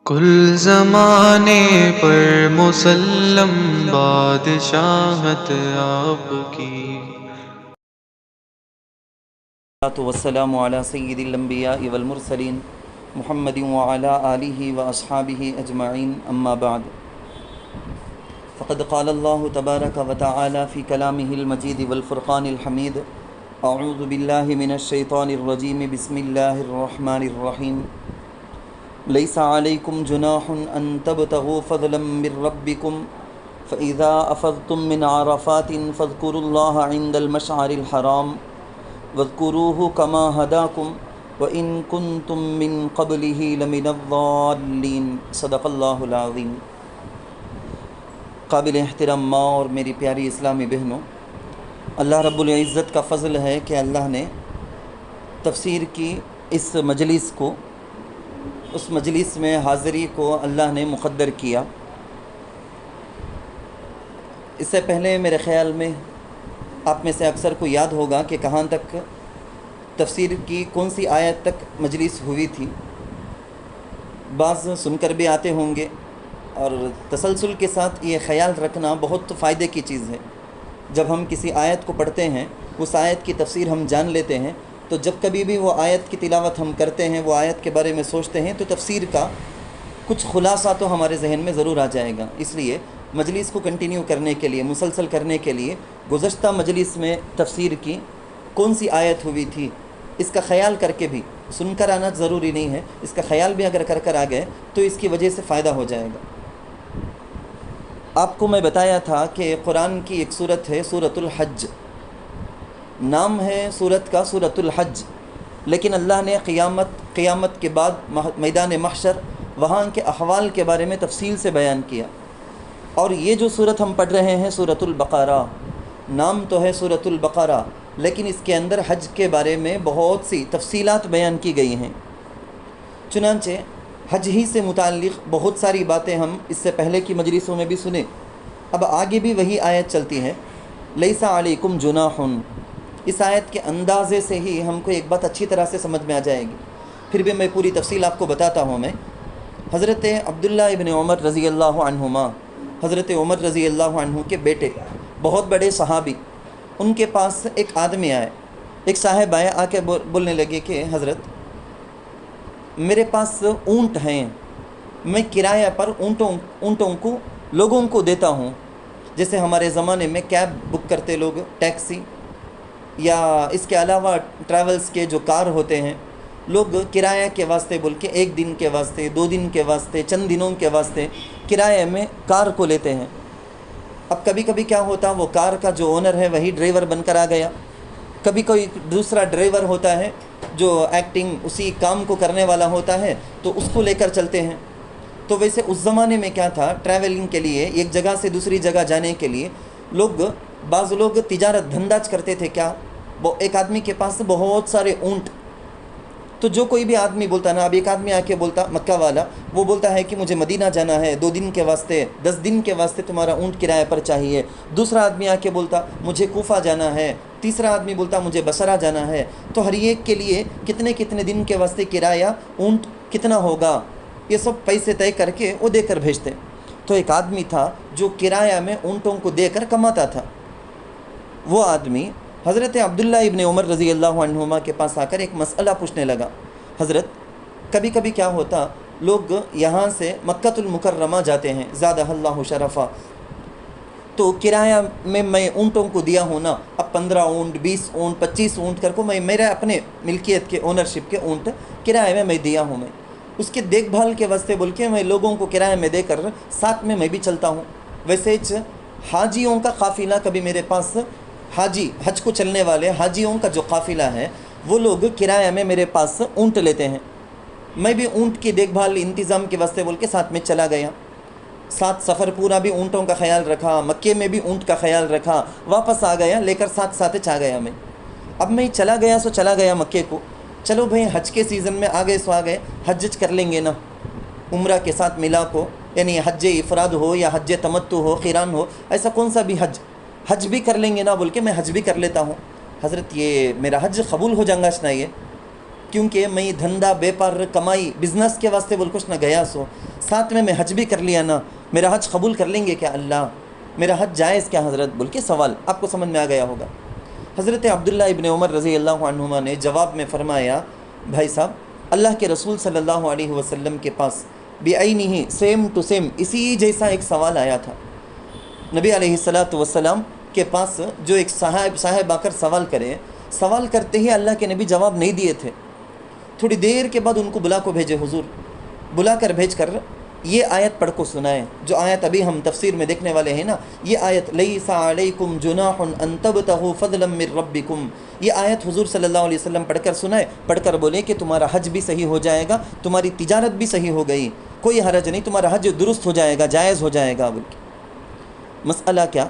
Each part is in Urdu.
کل زمانے پر مسلم بادشاہت آپ کی۔ والسلام علی سید الانبیاء والمرسلین محمد وعلی آلہ واصحابہ اجمعین، اما بعد فقد قال اللہ تبارک وتعالی فی کلامہ المجید والفرقان الحمید، اعوذ باللہ من الشیطان الرجیم، بسم اللہ الرحمن الرحیم۔ لیس علیکم جناح ان تبتغوا فضلا من ربکم فاذا افضتم من عرفات فاذکروا اللہ عند المشعر الحرام وَاذْكُرُوهُ كَمَا هَدَاكُمْ وَإِن كُنتُم مِّن قَبْلِهِ لَمِنَ الضَّالِّينَ۔ صدق اللہ العظیم۔ قابل احترام ماں اور میری پیاری اسلامی بہنوں، اللہ رب العزت کا فضل ہے کہ اللہ نے تفسیر کی اس مجلس کو، اس مجلس میں حاضری کو اللہ نے مقدر کیا۔ اس سے پہلے میرے خیال میں آپ میں سے اکثر کو یاد ہوگا کہ کہاں تک تفسیر کی کون سی آیت تک مجلس ہوئی تھی۔ بعض سن کر بھی آتے ہوں گے، اور تسلسل کے ساتھ یہ خیال رکھنا بہت فائدے کی چیز ہے۔ جب ہم کسی آیت کو پڑھتے ہیں، اس آیت کی تفسیر ہم جان لیتے ہیں، تو جب کبھی بھی وہ آیت کی تلاوت ہم کرتے ہیں، وہ آیت کے بارے میں سوچتے ہیں، تو تفسیر کا کچھ خلاصہ تو ہمارے ذہن میں ضرور آ جائے گا۔ اس لیے مجلس کو کنٹینیو کرنے کے لیے، مسلسل کرنے کے لیے، گزشتہ مجلس میں تفسیر کی کون سی آیت ہوئی تھی، اس کا خیال کر کے بھی، سن کر آنا ضروری نہیں ہے، اس کا خیال بھی اگر کر آ گئے تو اس کی وجہ سے فائدہ ہو جائے گا۔ آپ کو میں بتایا تھا کہ قرآن کی ایک سورت ہے سورۃ الحج، نام ہے سورت کا سورۃ الحج، لیکن اللہ نے قیامت کے بعد میدان محشر، وہاں کے احوال کے بارے میں تفصیل سے بیان کیا۔ اور یہ جو سورت ہم پڑھ رہے ہیں سورۃ البقرہ، نام تو ہے سورۃ البقرہ، لیکن اس کے اندر حج کے بارے میں بہت سی تفصیلات بیان کی گئی ہیں۔ چنانچہ حج ہی سے متعلق بہت ساری باتیں ہم اس سے پہلے کی مجلسوں میں بھی سنیں۔ اب آگے بھی وہی آیت چلتی ہے، لیس علیکم جناح۔ اس آیت کے اندازے سے ہی ہم کو ایک بات اچھی طرح سے سمجھ میں آ جائے گی، پھر بھی میں پوری تفصیل آپ کو بتاتا ہوں۔ میں حضرت عبداللہ ابن عمر رضی اللہ عنہما، حضرت عمر رضی اللہ عنہ کے بیٹے، بہت بڑے صحابی، ان کے پاس ایک آدمی آئے، ایک صاحب آئے، آ کے بولنے لگے کہ حضرت میرے پاس اونٹ ہیں، میں کرایہ پر اونٹوں کو لوگوں کو دیتا ہوں، جیسے ہمارے زمانے میں کیب بک کرتے لوگ، ٹیکسی، یا اس کے علاوہ ٹریولز کے جو کار ہوتے ہیں، لوگ کرایہ کے واسطے بول کے 1 دن کے واسطے، 2 دن کے واسطے، چند دنوں کے واسطے کرایہ میں کار کو لیتے ہیں۔ اب کبھی کبھی کیا ہوتا، وہ کار کا جو اونر ہے وہی ڈرائیور بن کر آ گیا، کبھی کوئی دوسرا ڈرائیور ہوتا ہے جو ایکٹنگ اسی کام کو کرنے والا ہوتا ہے، تو اس کو لے کر چلتے ہیں۔ تو ویسے اس زمانے میں کیا تھا، ٹریولنگ کے لیے، ایک جگہ سے دوسری جگہ جانے کے لیے بعض لوگ تجارت دھندا کرتے تھے۔ کیا، وہ ایک آدمی کے پاس بہت سارے اونٹ، تو جو کوئی بھی آدمی بولتا نا، اب ایک آدمی آ کے بولتا، مکہ والا، وہ بولتا ہے کہ مجھے مدینہ جانا ہے 2 دن کے واسطے، 10 دن کے واسطے تمہارا اونٹ کرایہ پر چاہیے۔ دوسرا آدمی آ کے بولتا مجھے کوفہ جانا ہے، تیسرا آدمی بولتا مجھے بصرہ جانا ہے۔ تو ہر ایک کے لیے کتنے دن کے واسطے کرایہ، اونٹ کتنا ہوگا، یہ سب پیسے طے کر کے وہ دے کر بھیجتے۔ تو ایک آدمی تھا جو کرایہ میں اونٹوں کو دے کر کماتا تھا۔ وہ آدمی حضرت عبداللہ ابن عمر رضی اللہ عنہما کے پاس آ کر ایک مسئلہ پوچھنے لگا، حضرت کبھی کبھی کیا ہوتا، لوگ یہاں سے مکۃ المکرمہ جاتے ہیں، زادہ اللہ شرفا، تو کرایہ میں اونٹوں کو دیا ہوں نا، اب 15 اونٹ، 20 اونٹ، 25 اونٹ کر کو میں میرے اپنے ملکیت کے، اونرشپ کے اونٹ کرایہ میں دیا ہوں، میں اس کے دیکھ بھال کے واسطے بول کے میں لوگوں کو کرایہ میں دے کر ساتھ میں بھی چلتا ہوں۔ ویسے حاجیوں کا قافلہ، کبھی میرے پاس حاجی، حج کو چلنے والے حاجیوں کا جو قافلہ ہے، وہ لوگ کرایہ میں میرے پاس اونٹ لیتے ہیں، میں بھی اونٹ کی دیکھ بھال انتظام کے واسطے بول کے ساتھ میں چلا گیا، ساتھ سفر پورا بھی اونٹوں کا خیال رکھا، مکے میں بھی اونٹ کا خیال رکھا، واپس آ گیا، لے کر ساتھ چاہ گیا میں۔ اب میں چلا گیا مکے کو، چلو بھئی حج کے سیزن میں آگے سو آگئے، حج کر لیں گے نا، عمرہ کے ساتھ ملا کو، یعنی حج افراد ہو یا حج تمتع ہو، قران ہو، ایسا کون سا بھی حج بھی کر لیں گے نا، بول کے میں حج بھی کر لیتا ہوں۔ حضرت یہ میرا حج قبول ہو جائے گا، یہ کیونکہ میں دھندا بیپار کمائی بزنس کے واسطے بول کچھ نہ گیا سو، ساتھ میں حج بھی کر لیا نا، میرا حج قبول کر لیں گے کیا اللہ؟ میرا حج جائز کیا حضرت بول کے سوال آپ کو سمجھ میں آ گیا ہوگا۔ حضرت عبداللہ ابن عمر رضی اللہ عنہما نے جواب میں فرمایا، بھائی صاحب اللہ کے رسول صلی اللہ علیہ وسلم کے پاس بعینہ سیم ٹو سیم اسی جیسا ایک سوال آیا تھا۔ نبی علیہ السلام کے پاس جو ایک صاحب آ کر سوال کرتے ہی اللہ کے نبی جواب نہیں دیے تھے۔ تھوڑی دیر کے بعد ان کو بلا بھیجے حضور، بھیج کر یہ آیت پڑھ کو سنائے، جو آیت ابھی ہم تفسیر میں دیکھنے والے ہیں نا، یہ آیت لیس علیکم جناح ان تبتغوا فضلا من ربکم، یہ آیت حضور صلی اللہ علیہ وسلم پڑھ کر سنائے، پڑھ کر بولے کہ تمہارا حج بھی صحیح ہو جائے گا، تمہاری تجارت بھی صحیح ہو گئی، کوئی حرج نہیں، تمہارا حج درست ہو جائے گا، جائز ہو جائے گا بول کے۔ مسئلہ کیا؟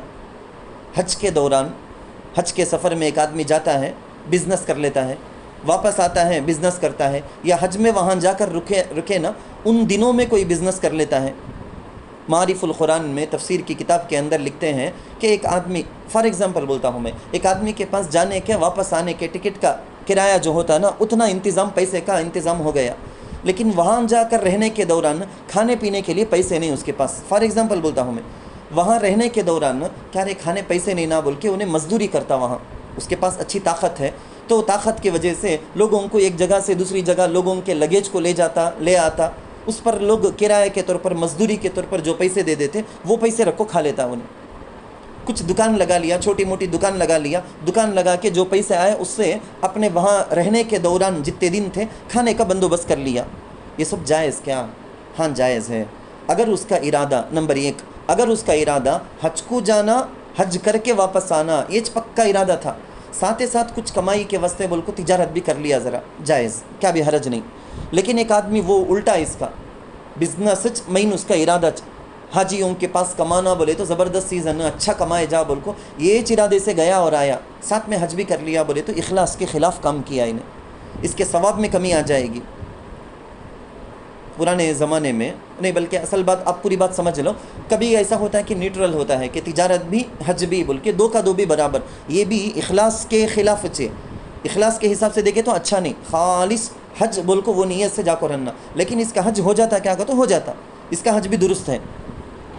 حج کے دوران، حج کے سفر میں ایک آدمی جاتا ہے، بزنس کر لیتا ہے، واپس آتا ہے بزنس کرتا ہے، یا حج میں وہاں جا کر رکے نا، ان دنوں میں کوئی بزنس کر لیتا ہے۔ معارف القرآن میں تفسیر کی کتاب کے اندر لکھتے ہیں کہ ایک آدمی، فار ایگزامپل بولتا ہوں میں، ایک آدمی کے پاس جانے کے واپس آنے کے ٹکٹ کا کرایہ جو ہوتا ہے نا، اتنا انتظام، پیسے کا انتظام ہو گیا، لیکن وہاں جا کر رہنے کے دوران کھانے پینے کے لیے پیسے نہیں اس کے پاس، فار ایگزامپل بولتا ہوں میں، وہاں رہنے کے دوران کیا رہے کھانے پیسے نہیں نہ بول کے انہیں مزدوری کرتا، وہاں اس کے پاس اچھی طاقت ہے، تو طاقت کی وجہ سے لوگوں کو ایک جگہ سے دوسری جگہ لوگوں کے لگیج کو لے آتا، اس پر لوگ کرایہ کے طور پر، مزدوری کے طور پر جو پیسے دے دیتے وہ پیسے رکھو کھا لیتا انہیں۔ کچھ دکان لگا لیا، چھوٹی موٹی دکان لگا کے جو پیسے آئے اس سے اپنے وہاں رہنے کے دوران جتنے دن تھے کھانے کا بندوبست کر لیا۔ یہ سب جائز کیا؟ ہاں جائز ہے، اگر اس کا ارادہ، نمبر 1، اگر اس کا ارادہ حج کو جانا، حج کر کے واپس آنا، یہ پکا ارادہ تھا، ساتھ ہی ساتھ کچھ کمائی کے واسطے بول کو تجارت بھی کر لیا، ذرا جائز، کیا بھی حرج نہیں۔ لیکن ایک آدمی وہ الٹا، اس کا بزنس مین اس کا ارادہ حاجیوں کے پاس کمانا بولے تو زبردست سیزن اچھا کمائے جا بول کو، یہ ارادے سے گیا اور آیا، ساتھ میں حج بھی کر لیا بولے تو اخلاص کے خلاف کام کیا انہیں، اس کے ثواب میں کمی آ جائے گی۔ پرانے زمانے میں نہیں، بلکہ اصل بات آپ پوری بات سمجھ لو، کبھی ایسا ہوتا ہے کہ نیوٹرل ہوتا ہے کہ تجارت بھی حج بھی بول کے دو کا دو بھی برابر، یہ بھی اخلاص کے خلاف ہے، اخلاص کے حساب سے دیکھے تو اچھا نہیں، خالص حج بول کو وہ نیت سے جا کر رہنا، لیکن اس کا حج ہو جاتا کیا کہتا ہو جاتا، اس کا حج بھی درست ہے۔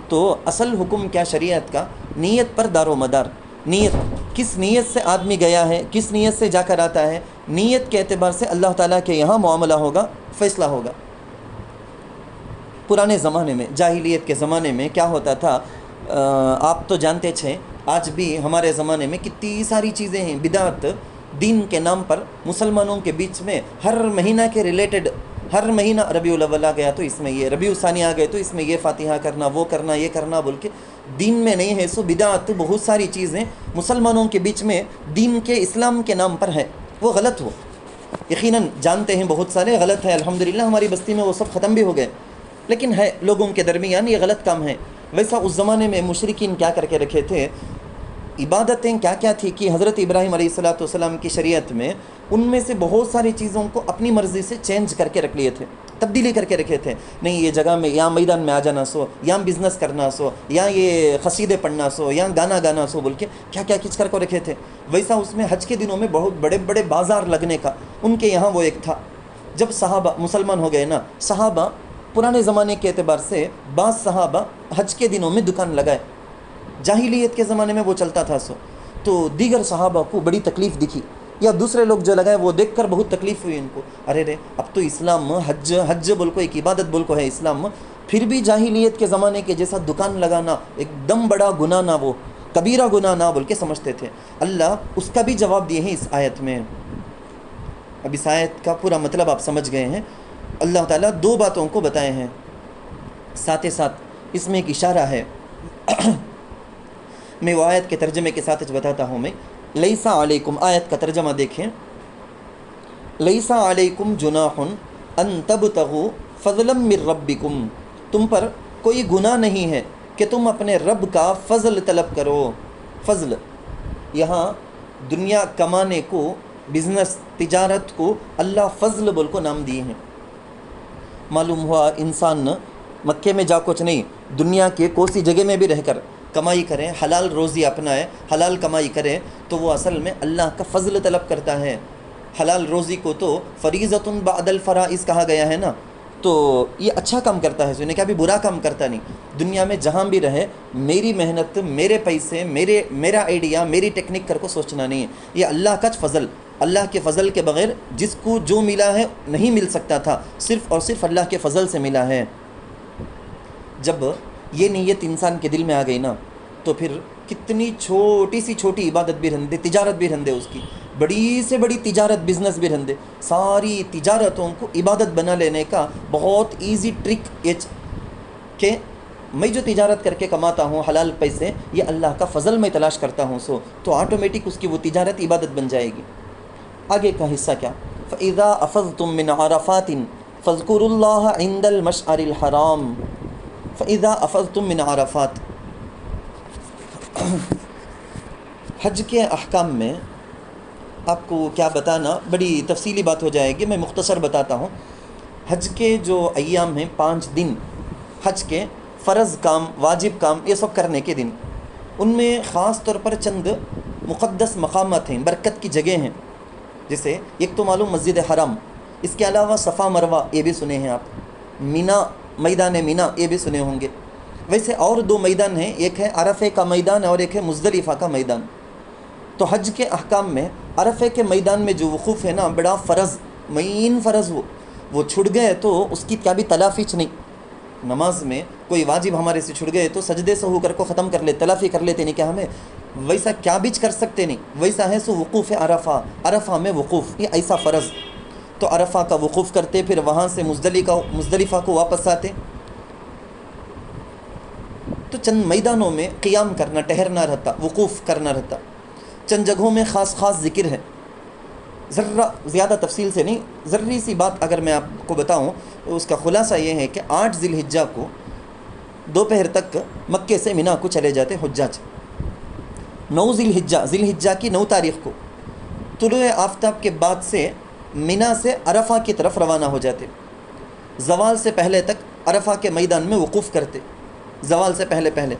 تو اصل حکم کیا شریعت کا؟ نیت پر دار و مدار، نیت، کس نیت سے آدمی گیا ہے، کس نیت سے جا کر آتا ہے، نیت کے اعتبار سے اللہ تعالیٰ کے یہاں معاملہ ہوگا، فیصلہ ہوگا۔ پرانے زمانے میں، جاہلیت کے زمانے میں کیا ہوتا تھا، آپ تو جانتے تھے، آج بھی ہمارے زمانے میں کتنی ساری چیزیں ہیں، بدعت، دین کے نام پر مسلمانوں کے بیچ میں ہر مہینہ کے ریلیٹڈ، ہر مہینہ ربیع الاول آ گیا تو اس میں یہ، ربیع الثانی آ گئے تو اس میں یہ فاتحہ کرنا، وہ کرنا، یہ کرنا بول کے، دین میں نہیں ہے سو بدعت، بہت ساری چیزیں مسلمانوں کے بیچ میں دین کے، اسلام کے نام پر ہے، وہ غلط ہو، یقیناً جانتے ہیں بہت سارے غلط ہے، الحمدللہ ہماری بستی میں وہ سب ختم بھی ہو گئے، لیکن ہے لوگوں کے درمیان یہ غلط کام ہے۔ ویسا اس زمانے میں مشرکین کیا کر کے رکھے تھے، عبادتیں کیا کیا تھی کہ حضرت ابراہیم علیہ السلام کی شریعت میں ان میں سے بہت ساری چیزوں کو اپنی مرضی سے چینج کر کے رکھ لیے تھے، تبدیلی کر کے رکھے تھے، نہیں یہ جگہ میں یہاں میدان میں آ جانا سو، یہاں بزنس کرنا سو، یہاں یہ قصیدے پڑھنا سو، یہاں گانا گانا سو بول کے کیا کیا کچھ کر کو رکھے تھے۔ ویسا اس میں حج کے دنوں میں بہت بڑے بڑے بازار لگنے کا ان کے یہاں وہ ایک تھا۔ جب صحابہ مسلمان ہو گئے نا، صحابہ پرانے زمانے کے اعتبار سے بعض صحابہ حج کے دنوں میں دکان لگائے، جاہلیت کے زمانے میں وہ چلتا تھا سو، تو دیگر صحابہ کو بڑی تکلیف دکھی، یا دوسرے لوگ جو لگائے وہ دیکھ کر بہت تکلیف ہوئی ان کو، ارے رے اب تو اسلام حج بول کو ایک عبادت بول کو ہے اسلام، پھر بھی جاہلیت کے زمانے کے جیسا دکان لگانا ایک دم بڑا گناہ نہ، وہ کبیرہ گناہ نہ بول کے سمجھتے تھے۔ اللہ اس کا بھی جواب دیے ہیں اس آیت میں۔ اب اس آیت کا پورا مطلب آپ سمجھ گئے ہیں، اللہ تعالیٰ دو باتوں کو بتائے ہیں، ساتھ ہی ساتھ اس میں ایک اشارہ ہے، میں وہ آیت کے ترجمے کے ساتھ بتاتا ہوں میں۔ لیسا علیکم، آیت کا ترجمہ دیکھیں، لیسا علیکم جناح ان تبتغوا فضلا من ربکم، تم پر کوئی گناہ نہیں ہے کہ تم اپنے رب کا فضل طلب کرو۔ فضل یہاں دنیا کمانے کو، بزنس تجارت کو اللہ فضل بول کو نام دیے ہیں۔ معلوم ہوا انسان مکے میں جا کچھ نہیں، دنیا کے کوسی جگہ میں بھی رہ کر کمائی کریں، حلال روزی اپنائے، حلال کمائی کرے، تو وہ اصل میں اللہ کا فضل طلب کرتا ہے۔ حلال روزی کو تو فریضۃ بعد الفرائض کہا گیا ہے نا، تو یہ اچھا کام کرتا ہے، سنیں کہ ابھی برا کام کرتا نہیں. دنیا میں جہاں بھی رہے میری محنت، میرے پیسے، میرا آئیڈیا، میری ٹیکنک کر کو سوچنا نہیں ہے. یہ اللہ کا فضل، اللہ کے فضل کے بغیر جس کو جو ملا ہے نہیں مل سکتا تھا، صرف اور صرف اللہ کے فضل سے ملا ہے. جب یہ نیت انسان کے دل میں آ گئی نا، تو پھر کتنی چھوٹی سی چھوٹی عبادت بھی رہندے، تجارت بھی رہندے، اس کی بڑی سے بڑی تجارت، بزنس بھی رہندے، ساری تجارتوں کو عبادت بنا لینے کا بہت ایزی ٹرک یہ کہ میں جو تجارت کر کے کماتا ہوں حلال پیسے، یہ اللہ کا فضل میں تلاش کرتا ہوں، تو آٹومیٹک اس کی وہ تجارت عبادت بن جائے گی. آگے کا حصہ کیا؟ فَإِذَا أَفَضْتُم مِّنْ عَرَفَاتٍ فَاذْكُرُوا اللَّهَ عِندَ الْمَشْعَرِ الْحَرَامِ. فَإِذَا أَفَضْتُم مِّنْ عَرَفَاتٍ، حج کے احکام میں آپ کو کیا بتانا، بڑی تفصیلی بات ہو جائے گی، میں مختصر بتاتا ہوں. حج کے جو ایام ہیں 5 دن، حج کے فرض کام، واجب کام، یہ سب کرنے کے دن، ان میں خاص طور پر چند مقدس مقامات ہیں، برکت کی جگہ ہیں. جیسے ایک تو معلوم مسجد حرام، اس کے علاوہ صفا مروہ، یہ بھی سنے ہیں آپ، مینا، میدان مینا، یہ بھی سنے ہوں گے. ویسے اور 2 میدان ہیں، ایک ہے عرفے کا میدان اور ایک ہے مزدلفہ کا میدان. تو حج کے احکام میں عرفے کے میدان میں جو وقوف ہے نا، بڑا فرض، مین فرض، وہ چھوٹ گئے تو اس کی کیا بھی تلافیچ نہیں. نماز میں کوئی واجب ہمارے سے چھوٹ گئے تو سجدے سے ہو کر کو ختم کر لے، تلافی کر لیتے نہیں، کہ ہمیں ویسا کیا بیچ کر سکتے نہیں. ویسا ہے سو وقوف عرفہ، عرفہ میں وقوف، یہ ایسا فرض. تو عرفہ کا وقوف کرتے، پھر وہاں سے مزدلفہ کو واپس آتے. تو چند میدانوں میں قیام کرنا، ٹہرنا رہتا، وقوف کرنا رہتا. چند جگہوں میں خاص ذکر ہے، ذرا زیادہ تفصیل سے نہیں، ذری سی بات اگر میں آپ کو بتاؤں تو اس کا خلاصہ یہ ہے کہ 8 ذی الحجہ کو دوپہر تک مکے سے مینا کو چلے جاتے حجاج. 9 ذی الحجہ کی 9 تاریخ کو طلوع آفتاب کے بعد سے مینا سے عرفہ کی طرف روانہ ہو جاتے. زوال سے پہلے تک عرفہ کے میدان میں وقوف کرتے، زوال سے پہلے،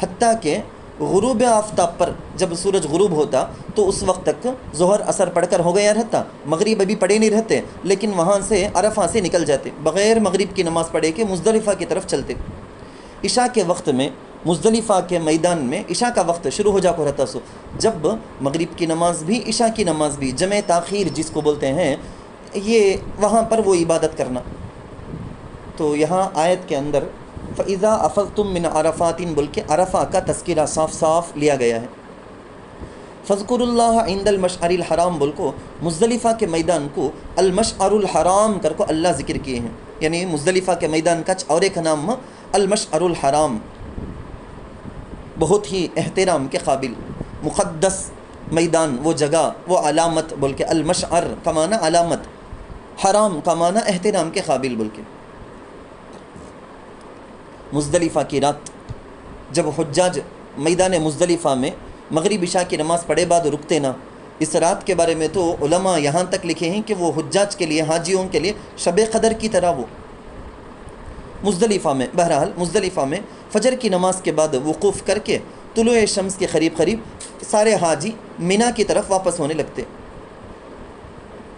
حتیٰ کہ غروب آفتاب پر جب سورج غروب ہوتا تو اس وقت تک ظہر اثر پڑھ کر ہو گیا رہتا، مغرب ابھی پڑھے نہیں رہتے، لیکن وہاں سے عرفہ سے نکل جاتے، بغیر مغرب کی نماز پڑھے کے مزدلفہ کی طرف چلتے. عشاء کے وقت میں مزدلفہ کے میدان میں عشاء کا وقت شروع ہو جا کو رہتا، جب مغرب کی نماز بھی عشاء کی نماز بھی، جمع تاخیر جس کو بولتے ہیں، یہ وہاں پر وہ عبادت کرنا. تو یہاں آیت کے اندر فَإِذَا أَفَضْتُم مِّنْ عَرَفَاتٍ بول کے عرفہ کا تذکرہ صاف لیا گیا ہے. فَاذْكُرُوا اللَّهَ عِندَ الْمَشْعَرِ الْحَرَامِ بول کو مزدلفہ کے میدان کو المشعر الحرام کر کو اللہ ذکر کیے ہیں، یعنی مزدلفہ کے میدان کا اور ایک نام المشعر الحرام، بہت ہی احترام کے قابل مقدس میدان، وہ جگہ، وہ علامت بول کے. المشعر کا معنی علامت، حرام کا معنی احترام کے قابل بول کے. مزدلفہ کی رات جب حجاج میدان مزدلفہ میں مغرب عشاء کی نماز پڑھے بعد رکتے نا، اس رات کے بارے میں تو علماء یہاں تک لکھے ہیں کہ وہ حجاج کے لیے، حاجیوں کے لیے شب قدر کی طرح وہ مزدلفہ میں، بہرحال مزدلفہ میں فجر کی نماز کے بعد وقوف کر کے طلوع شمس کے قریب سارے حاجی مینا کی طرف واپس ہونے لگتے.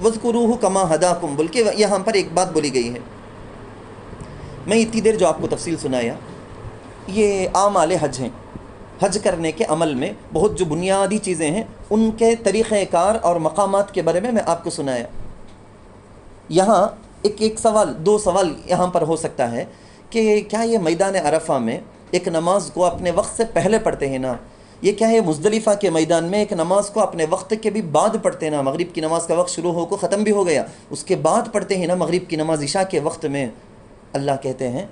وَاذْكُرُوهُ كَمَا هَدَاكُمْ بول کے یہاں پر ایک بات بولی گئی ہے. میں اتنی دیر جو آپ کو تفصیل سنایا یہ اعمال حج ہیں. حج کرنے کے عمل میں بہت جو بنیادی چیزیں ہیں ان کے طریقہ کار اور مقامات کے بارے میں آپ کو سنایا. یہاں ایک سوال، 2 سوال یہاں پر ہو سکتا ہے کہ کیا یہ میدان عرفہ میں ایک نماز کو اپنے وقت سے پہلے پڑھتے ہیں نا، یہ کیا ہے مزدلفہ کے میدان میں ایک نماز کو اپنے وقت کے بھی بعد پڑھتے ہیں نا، مغرب کی نماز کا وقت شروع ہو کو ختم بھی ہو گیا، اس کے بعد پڑھتے ہیں نا مغرب کی نماز عشاء کے وقت میں. اللہ کہتے ہیں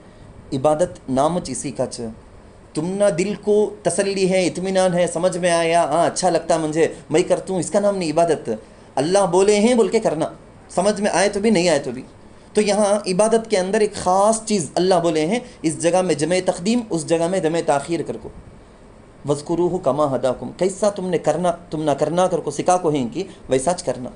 عبادت نامچ اسی کا تم نہ دل کو تسلی ہے، اطمینان ہے، سمجھ میں آیا، ہاں اچھا لگتا مجھے، میں کرتا ہوں، اس کا نام نہیں عبادت. اللہ بولے ہیں بول کے کرنا، سمجھ میں آئے تو بھی نہیں آئے تو بھی. تو یہاں عبادت کے اندر ایک خاص چیز اللہ بولے ہیں، اس جگہ میں جمع تقدیم، اس جگہ میں جمع تاخیر کر کو. وَاذْكُرُوهُ كَمَا هَدَاكُمْ، کیسا تم نے کرنا، تم نہ کرنا کر کو سکھا کو ہیں کہ ویسا کرنا.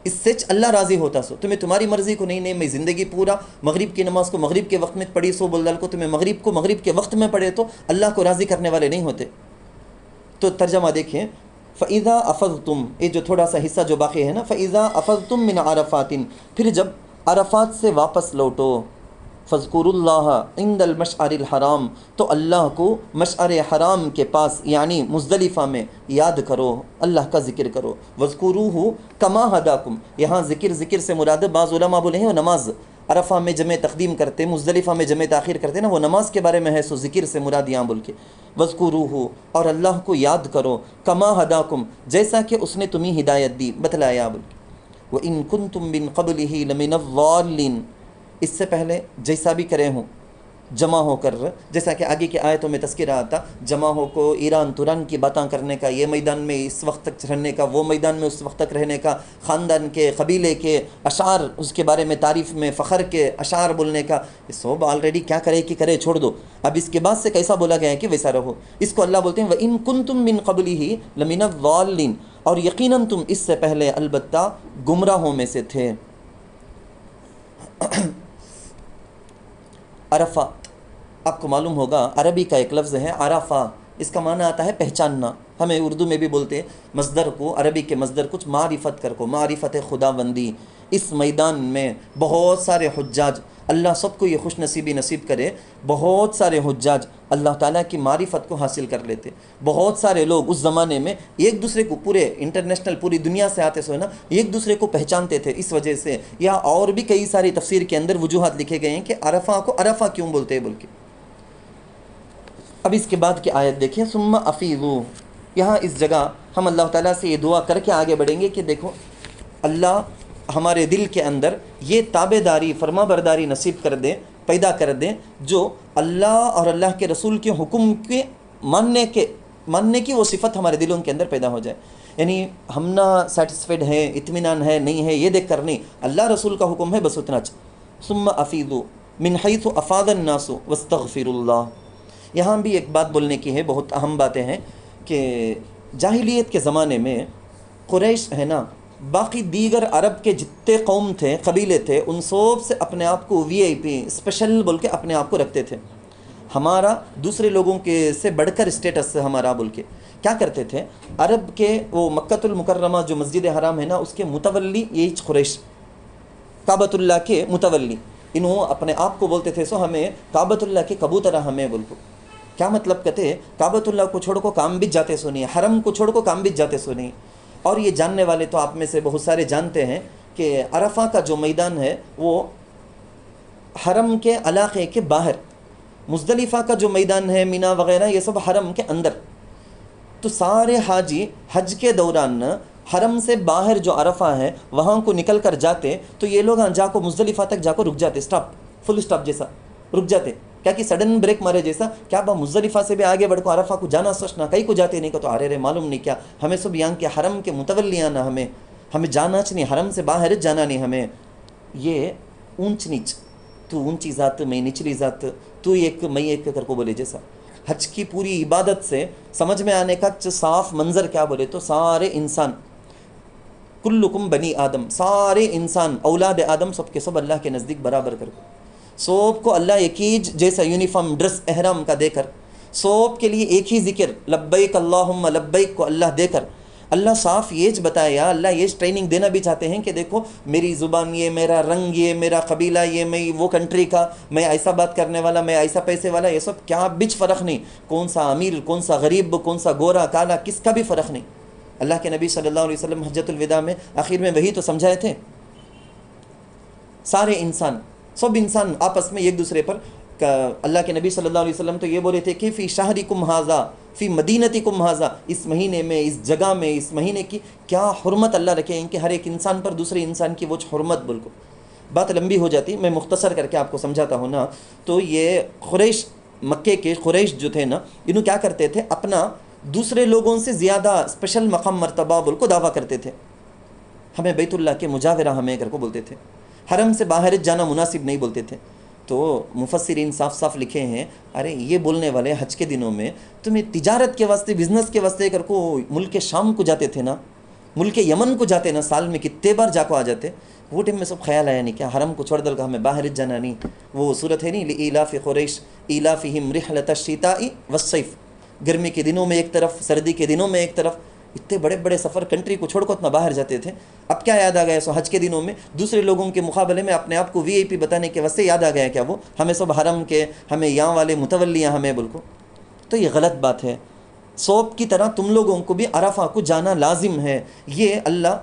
اس سے اللہ راضی ہوتا سو. تمہیں تمہاری مرضی کو نہیں، میں زندگی پورا مغرب کی نماز کو مغرب کے وقت میں پڑھی سو بول ڈال کو تمہیں مغرب کو مغرب کے وقت میں پڑھے تو اللہ کو راضی کرنے والے نہیں ہوتے. تو ترجمہ دیکھیں، فَإِذَا أَفَضْتُمْ، یہ جو تھوڑا سا حصہ جو باقی ہے نا، فَإِذَا أَفَضْتُمْ مِنْ عَرَفَاتٍ، پھر جب عرفات سے واپس لوٹو، فَاذْكُرُوا اللَّهَ عِنْدَ الْمَشْعَرِ الْحَرَامِ، تو اللہ کو مشعر حرام کے پاس یعنی مزدلفہ میں یاد کرو، اللہ کا ذکر کرو. وَاذْكُرُوهُ كَمَا هَدَاكُمْ، یہاں ذکر سے مراد بعض علماء بولے ہیں وہ نماز عرفہ میں جمع تقدیم کرتے، مزدلفہ میں جمع تاخیر کرتے نا، وہ نماز کے بارے میں ہے، سو ذکر سے مراد یہاں بول کے وَاذْكُرُوهُ، اور اللہ کو یاد کرو، کما ہداکم، جیسا کہ اس نے تمہیں ہدایت دی بتلایا بول کے. وَإِن كُنتُم مِّن قَبْلِهِ لَمِنَ الضَّالِّينَ، اس سے پہلے جیسا بھی کرے ہوں جمع ہو کر، جیسا کہ آگے کی آیتوں میں تذکرہ آتا، جمع ہو کو ایران توران کی باتاں کرنے کا، یہ میدان میں اس وقت تک رہنے کا، وہ میدان میں اس وقت تک رہنے کا، خاندان کے قبیلے کے اشعار، اس کے بارے میں تعریف میں فخر کے اشعار بولنے کا، یہ سب آلریڈی کیا کرے کہ کرے، چھوڑ دو. اب اس کے بعد سے کیسا بولا گیا ہے کہ ویسا رہو. اس کو اللہ بولتے ہیں وَإِن كُنتُم مِّن قَبْلِهِ لَمِنَ الضَّالِّينَ، اور یقیناً تم اس سے پہلے البتہ گمراہوں میں سے تھے. عرفہ، آپ کو معلوم ہوگا عربی کا ایک لفظ ہے عرفہ، اس کا معنی آتا ہے پہچاننا. ہمیں اردو میں بھی بولتے ہیں مصدر کو، عربی کے مصدر کچھ معرفت کر کو، معرفت خداوندی. اس میدان میں بہت سارے حجاج، اللہ سب کو یہ خوش نصیبی نصیب کرے، بہت سارے حجاج اللہ تعالیٰ کی معرفت کو حاصل کر لیتے. بہت سارے لوگ اس زمانے میں ایک دوسرے کو، پورے انٹرنیشنل پوری دنیا سے آتے سو نا، ایک دوسرے کو پہچانتے تھے اس وجہ سے. یا اور بھی کئی ساری تفسیر کے اندر وجوہات لکھے گئے ہیں کہ عرفہ کو عرفہ کیوں بولتے ہیں بول کے. اب اس کے بعد کی آیت دیکھیں، ثم افیضوا، یہاں اس جگہ ہم اللہ تعالیٰ سے یہ دعا کر کے آگے بڑھیں گے کہ دیکھو اللہ ہمارے دل کے اندر یہ تابع داری، فرما برداری نصیب کر دیں، پیدا کر دیں، جو اللہ اور اللہ کے رسول کے حکم کے ماننے کی وہ صفت ہمارے دلوں کے اندر پیدا ہو جائے. یعنی ہم نہ سیٹسفائڈ ہیں، اطمینان ہے نہیں ہے یہ دیکھ کر نہیں، اللہ رسول کا حکم ہے بس اتنا. ثم افیضوا من حیث افاض الناس واستغفروا اللہ، یہاں بھی ایک بات بولنے کی ہے، بہت اہم باتیں ہیں کہ جاہلیت کے زمانے میں قریش ہے نا، باقی دیگر عرب کے جتنے قوم تھے، قبیلے تھے، ان سب سے اپنے آپ کو وی آئی پی اسپیشل بول کے اپنے آپ کو رکھتے تھے. ہمارا دوسرے لوگوں کے سے بڑھ کر اسٹیٹس ہمارا بول کے کیا کرتے تھے. عرب کے وہ مکۃ المکرمہ جو مسجد حرام ہے نا، اس کے متولی یہی قریش، کعبۃ اللہ کے متولی، انہوں اپنے آپ کو بولتے تھے سو ہمیں کعبۃ اللہ کے کبوتر ہمیں بول کو. کیا مطلب کہتے ہیں کعبۃ اللہ کو چھوڑ کو کام بھی جاتے سو نہیں، حرم کو چھوڑ کو کام بھی جاتے سو نہیں. اور یہ جاننے والے تو آپ میں سے بہت سارے جانتے ہیں کہ عرفہ کا جو میدان ہے وہ حرم کے علاقے کے باہر، مزدلفہ کا جو میدان ہے مینا وغیرہ یہ سب حرم کے اندر. تو سارے حاجی حج کے دوران حرم سے باہر جو عرفہ ہے وہاں کو نکل کر جاتے، تو یہ لوگ جا کو مزدلفہ تک جا کو رک جاتے، اسٹاپ، فل اسٹاپ جیسا رک جاتے. کیا کہ سڈن بریک مارے جیسا، کیا با مزدلفہ سے بھی آگے بڑھ کو عرفہ کو جانا سوچنا، کئی کو جاتے نہیں کو تو ارے معلوم نہیں کیا ہمیں سب یہاں کے حرم کے متولیاں نہ، ہمیں جانا نہیں، حرم سے باہر جانا نہیں ہمیں. یہ اونچ نیچ، تو اونچی ذات میں نچلی ذات، تو ایک میں ایک کر کو بولے جیسا. حج کی پوری عبادت سے سمجھ میں آنے کا صاف منظر کیا بولے تو سارے انسان، کلکم بنی آدم، سارے انسان اولاد آدم سب کے سب اللہ کے نزدیک برابر کر، سب کو اللہ ایک ہی جیسا یونیفارم ڈریس احرام کا دے کر، سب کے لیے ایک ہی ذکر لبیک اللہم لبیک کو اللہ دے کر، اللہ صاف یہ بتایا، اللہ یہ ٹریننگ دینا بھی چاہتے ہیں کہ دیکھو میری زبان یہ، میرا رنگ یہ، میرا قبیلہ یہ، میں وہ کنٹری کا، میں ایسا بات کرنے والا، میں ایسا پیسے والا، یہ سب کیا بچ فرق نہیں، کون سا امیر، کون سا غریب، کون سا گورا کالا، کس کا بھی فرق نہیں. اللہ کے نبی صلی اللہ علیہ وسلم حجۃ الوداع میں آخر میں وہی تو سمجھائے تھے، سارے انسان، سب انسان آپس میں ایک دوسرے پر. اللہ کے نبی صلی اللہ علیہ وسلم تو یہ بولے تھے کہ فی شہرکم ھذا فی مدینتکم ھذا، اس مہینے میں، اس جگہ میں، اس مہینے کی کیا حرمت اللہ رکھے ہیں کہ ہر ایک انسان پر دوسرے انسان کی وہ حرمت. بالکل بات لمبی ہو جاتی، میں مختصر کر کے آپ کو سمجھاتا ہوں نا. تو یہ قریش، مکے کے قریش جو تھے نا، انہوں کیا کرتے تھے، اپنا دوسرے لوگوں سے زیادہ اسپیشل مقام مرتبہ بول کو دعویٰ کرتے تھے. ہمیں بیت اللہ کے مجاورہ ہمیں کر کو بولتے تھے، حرم سے باہر جانا مناسب نہیں بولتے تھے. تو مفسرین صاف صاف لکھے ہیں، ارے یہ بولنے والے حج کے دنوں میں تمہیں تجارت کے واسطے، بزنس کے واسطے کر کو ملک شام کو جاتے تھے نا، ملک یمن کو جاتے نا، سال میں کتنے بار جا کو آ جاتے. وہ ٹائم میں سب خیال آیا نہیں کیا حرم کو چھوڑ دل کا ہمیں باہر جانا نہیں. وہ صورت ہے نہیں، لإیلاف قریش ایلافہم رحلۃ الشتاء والصیف، گرمی کے دنوں میں ایک طرف، سردی کے دنوں میں ایک طرف. اتنے بڑے بڑے سفر کنٹری کو چھوڑ کر اتنا باہر جاتے تھے. اب کیا یاد آ گیا سو حج کے دنوں میں دوسرے لوگوں کے مقابلے میں اپنے آپ کو وی آئی پی بتانے کے واسطے یاد آ گیا کیا وہ ہمیں سب حرم کے ہمیں یہاں والے متولیاں ہمیں بالکل. تو یہ غلط بات ہے. صوب کی طرح تم لوگوں کو بھی عرفہ کو جانا لازم ہے. یہ اللہ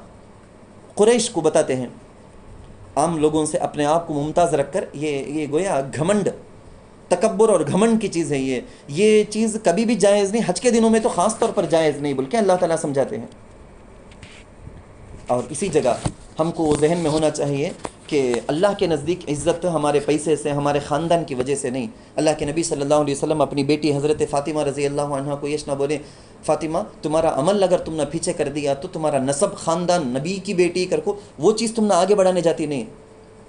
قریش کو بتاتے ہیں عام لوگوں سے اپنے آپ کو ممتاز رکھ کر. یہ گویا گھمنڈ تکبر اور گھمنڈ کی چیز ہے. یہ چیز کبھی بھی جائز نہیں. حج کے دنوں میں تو خاص طور پر جائز نہیں بلکہ اللہ تعالیٰ سمجھاتے ہیں. اور اسی جگہ ہم کو ذہن میں ہونا چاہیے کہ اللہ کے نزدیک عزت ہمارے پیسے سے ہمارے خاندان کی وجہ سے نہیں. اللہ کے نبی صلی اللہ علیہ وسلم اپنی بیٹی حضرت فاطمہ رضی اللہ عنہ کو یہ نہ بولے فاطمہ تمہارا عمل اگر تم نے پیچھے کر دیا تو تمہارا نسب خاندان نبی کی بیٹی کر کو وہ چیز تم نے آگے بڑھانے جاتی نہیں.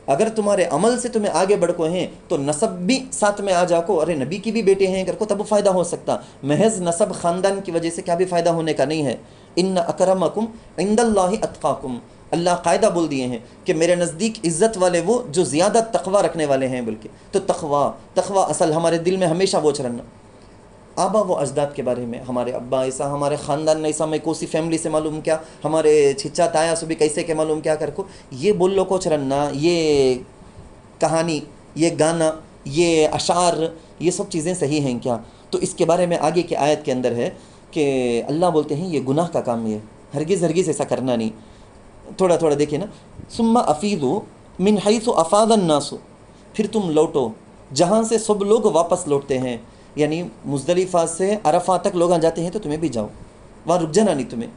اگر تمہارے عمل سے تمہیں آگے بڑھ کو ہیں تو نسب بھی ساتھ میں آ جا کو ارے نبی کی بھی بیٹے ہیں کر کو تب وہ فائدہ ہو سکتا. محض نسب خاندان کی وجہ سے کیا بھی فائدہ ہونے کا نہیں ہے. ان اکرمکم عند اللہ اتقاکم. اللہ قاعدہ بول دیے ہیں کہ میرے نزدیک عزت والے وہ جو زیادہ تقوی رکھنے والے ہیں. بلکہ تو تقوی اصل ہمارے دل میں ہمیشہ وہ رہنا. آبا و اجداد کے بارے میں ہمارے ابا ایسا ہمارے خاندان ایسا میں کوسی فیملی سے معلوم کیا ہمارے چھچا تایا سے بھی کیسے کے معلوم کیا کر کو یہ بول لو کو چرنا یہ کہانی یہ گانا یہ اشعار یہ سب چیزیں صحیح ہیں کیا. تو اس کے بارے میں آگے کی آیت کے اندر ہے کہ اللہ بولتے ہیں یہ گناہ کا کام یہ ہرگز ایسا کرنا نہیں. تھوڑا تھوڑا دیکھیں نا. ثم افیضوا من حیث افاض الناس. پھر تم لوٹو جہاں سے سب لوگ واپس لوٹتے ہیں. یعنی مزدلفہ سے عرفہ تک لوگ جاتے ہیں تو تمہیں بھی جاؤ وہاں رک جانا نہیں. تمہیں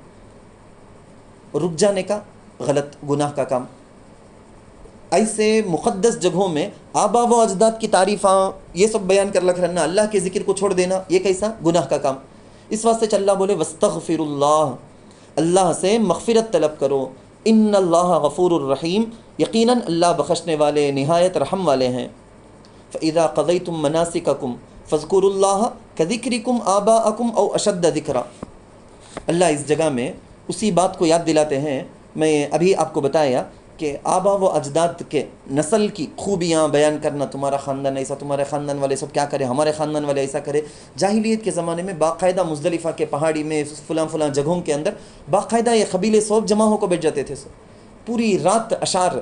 رک جانے کا غلط گناہ کا کام. ایسے مقدس جگہوں میں آبا و اجداد کی تعریفاں یہ سب بیان کر لکھ رہنا اللہ کے ذکر کو چھوڑ دینا یہ کیسا گناہ کا کام. اس واسطے اللہ بولے واستغفر اللہ. اللہ سے مغفرت طلب کرو. ان اللہ غفور الرحیم. یقیناً اللہ بخشنے والے نہایت رحم والے ہیں. فاذا قضیتم مناسککم فاذکروا اللہ کذکرکم آباءکم او اشد ذکرا. اللہ اس جگہ میں اسی بات کو یاد دلاتے ہیں. میں ابھی آپ کو بتایا کہ آبا و اجداد کے نسل کی خوبیاں بیان کرنا. تمہارا خاندان ایسا تمہارے خاندان والے سب کیا کرے ہمارے خاندان والے ایسا کرے. جاہلیت کے زمانے میں باقاعدہ مزدلفہ کے پہاڑی میں فلاں جگہوں کے اندر باقاعدہ یہ قبیلے سب جمع ہو کو بیٹھ جاتے تھے. پوری رات اشعار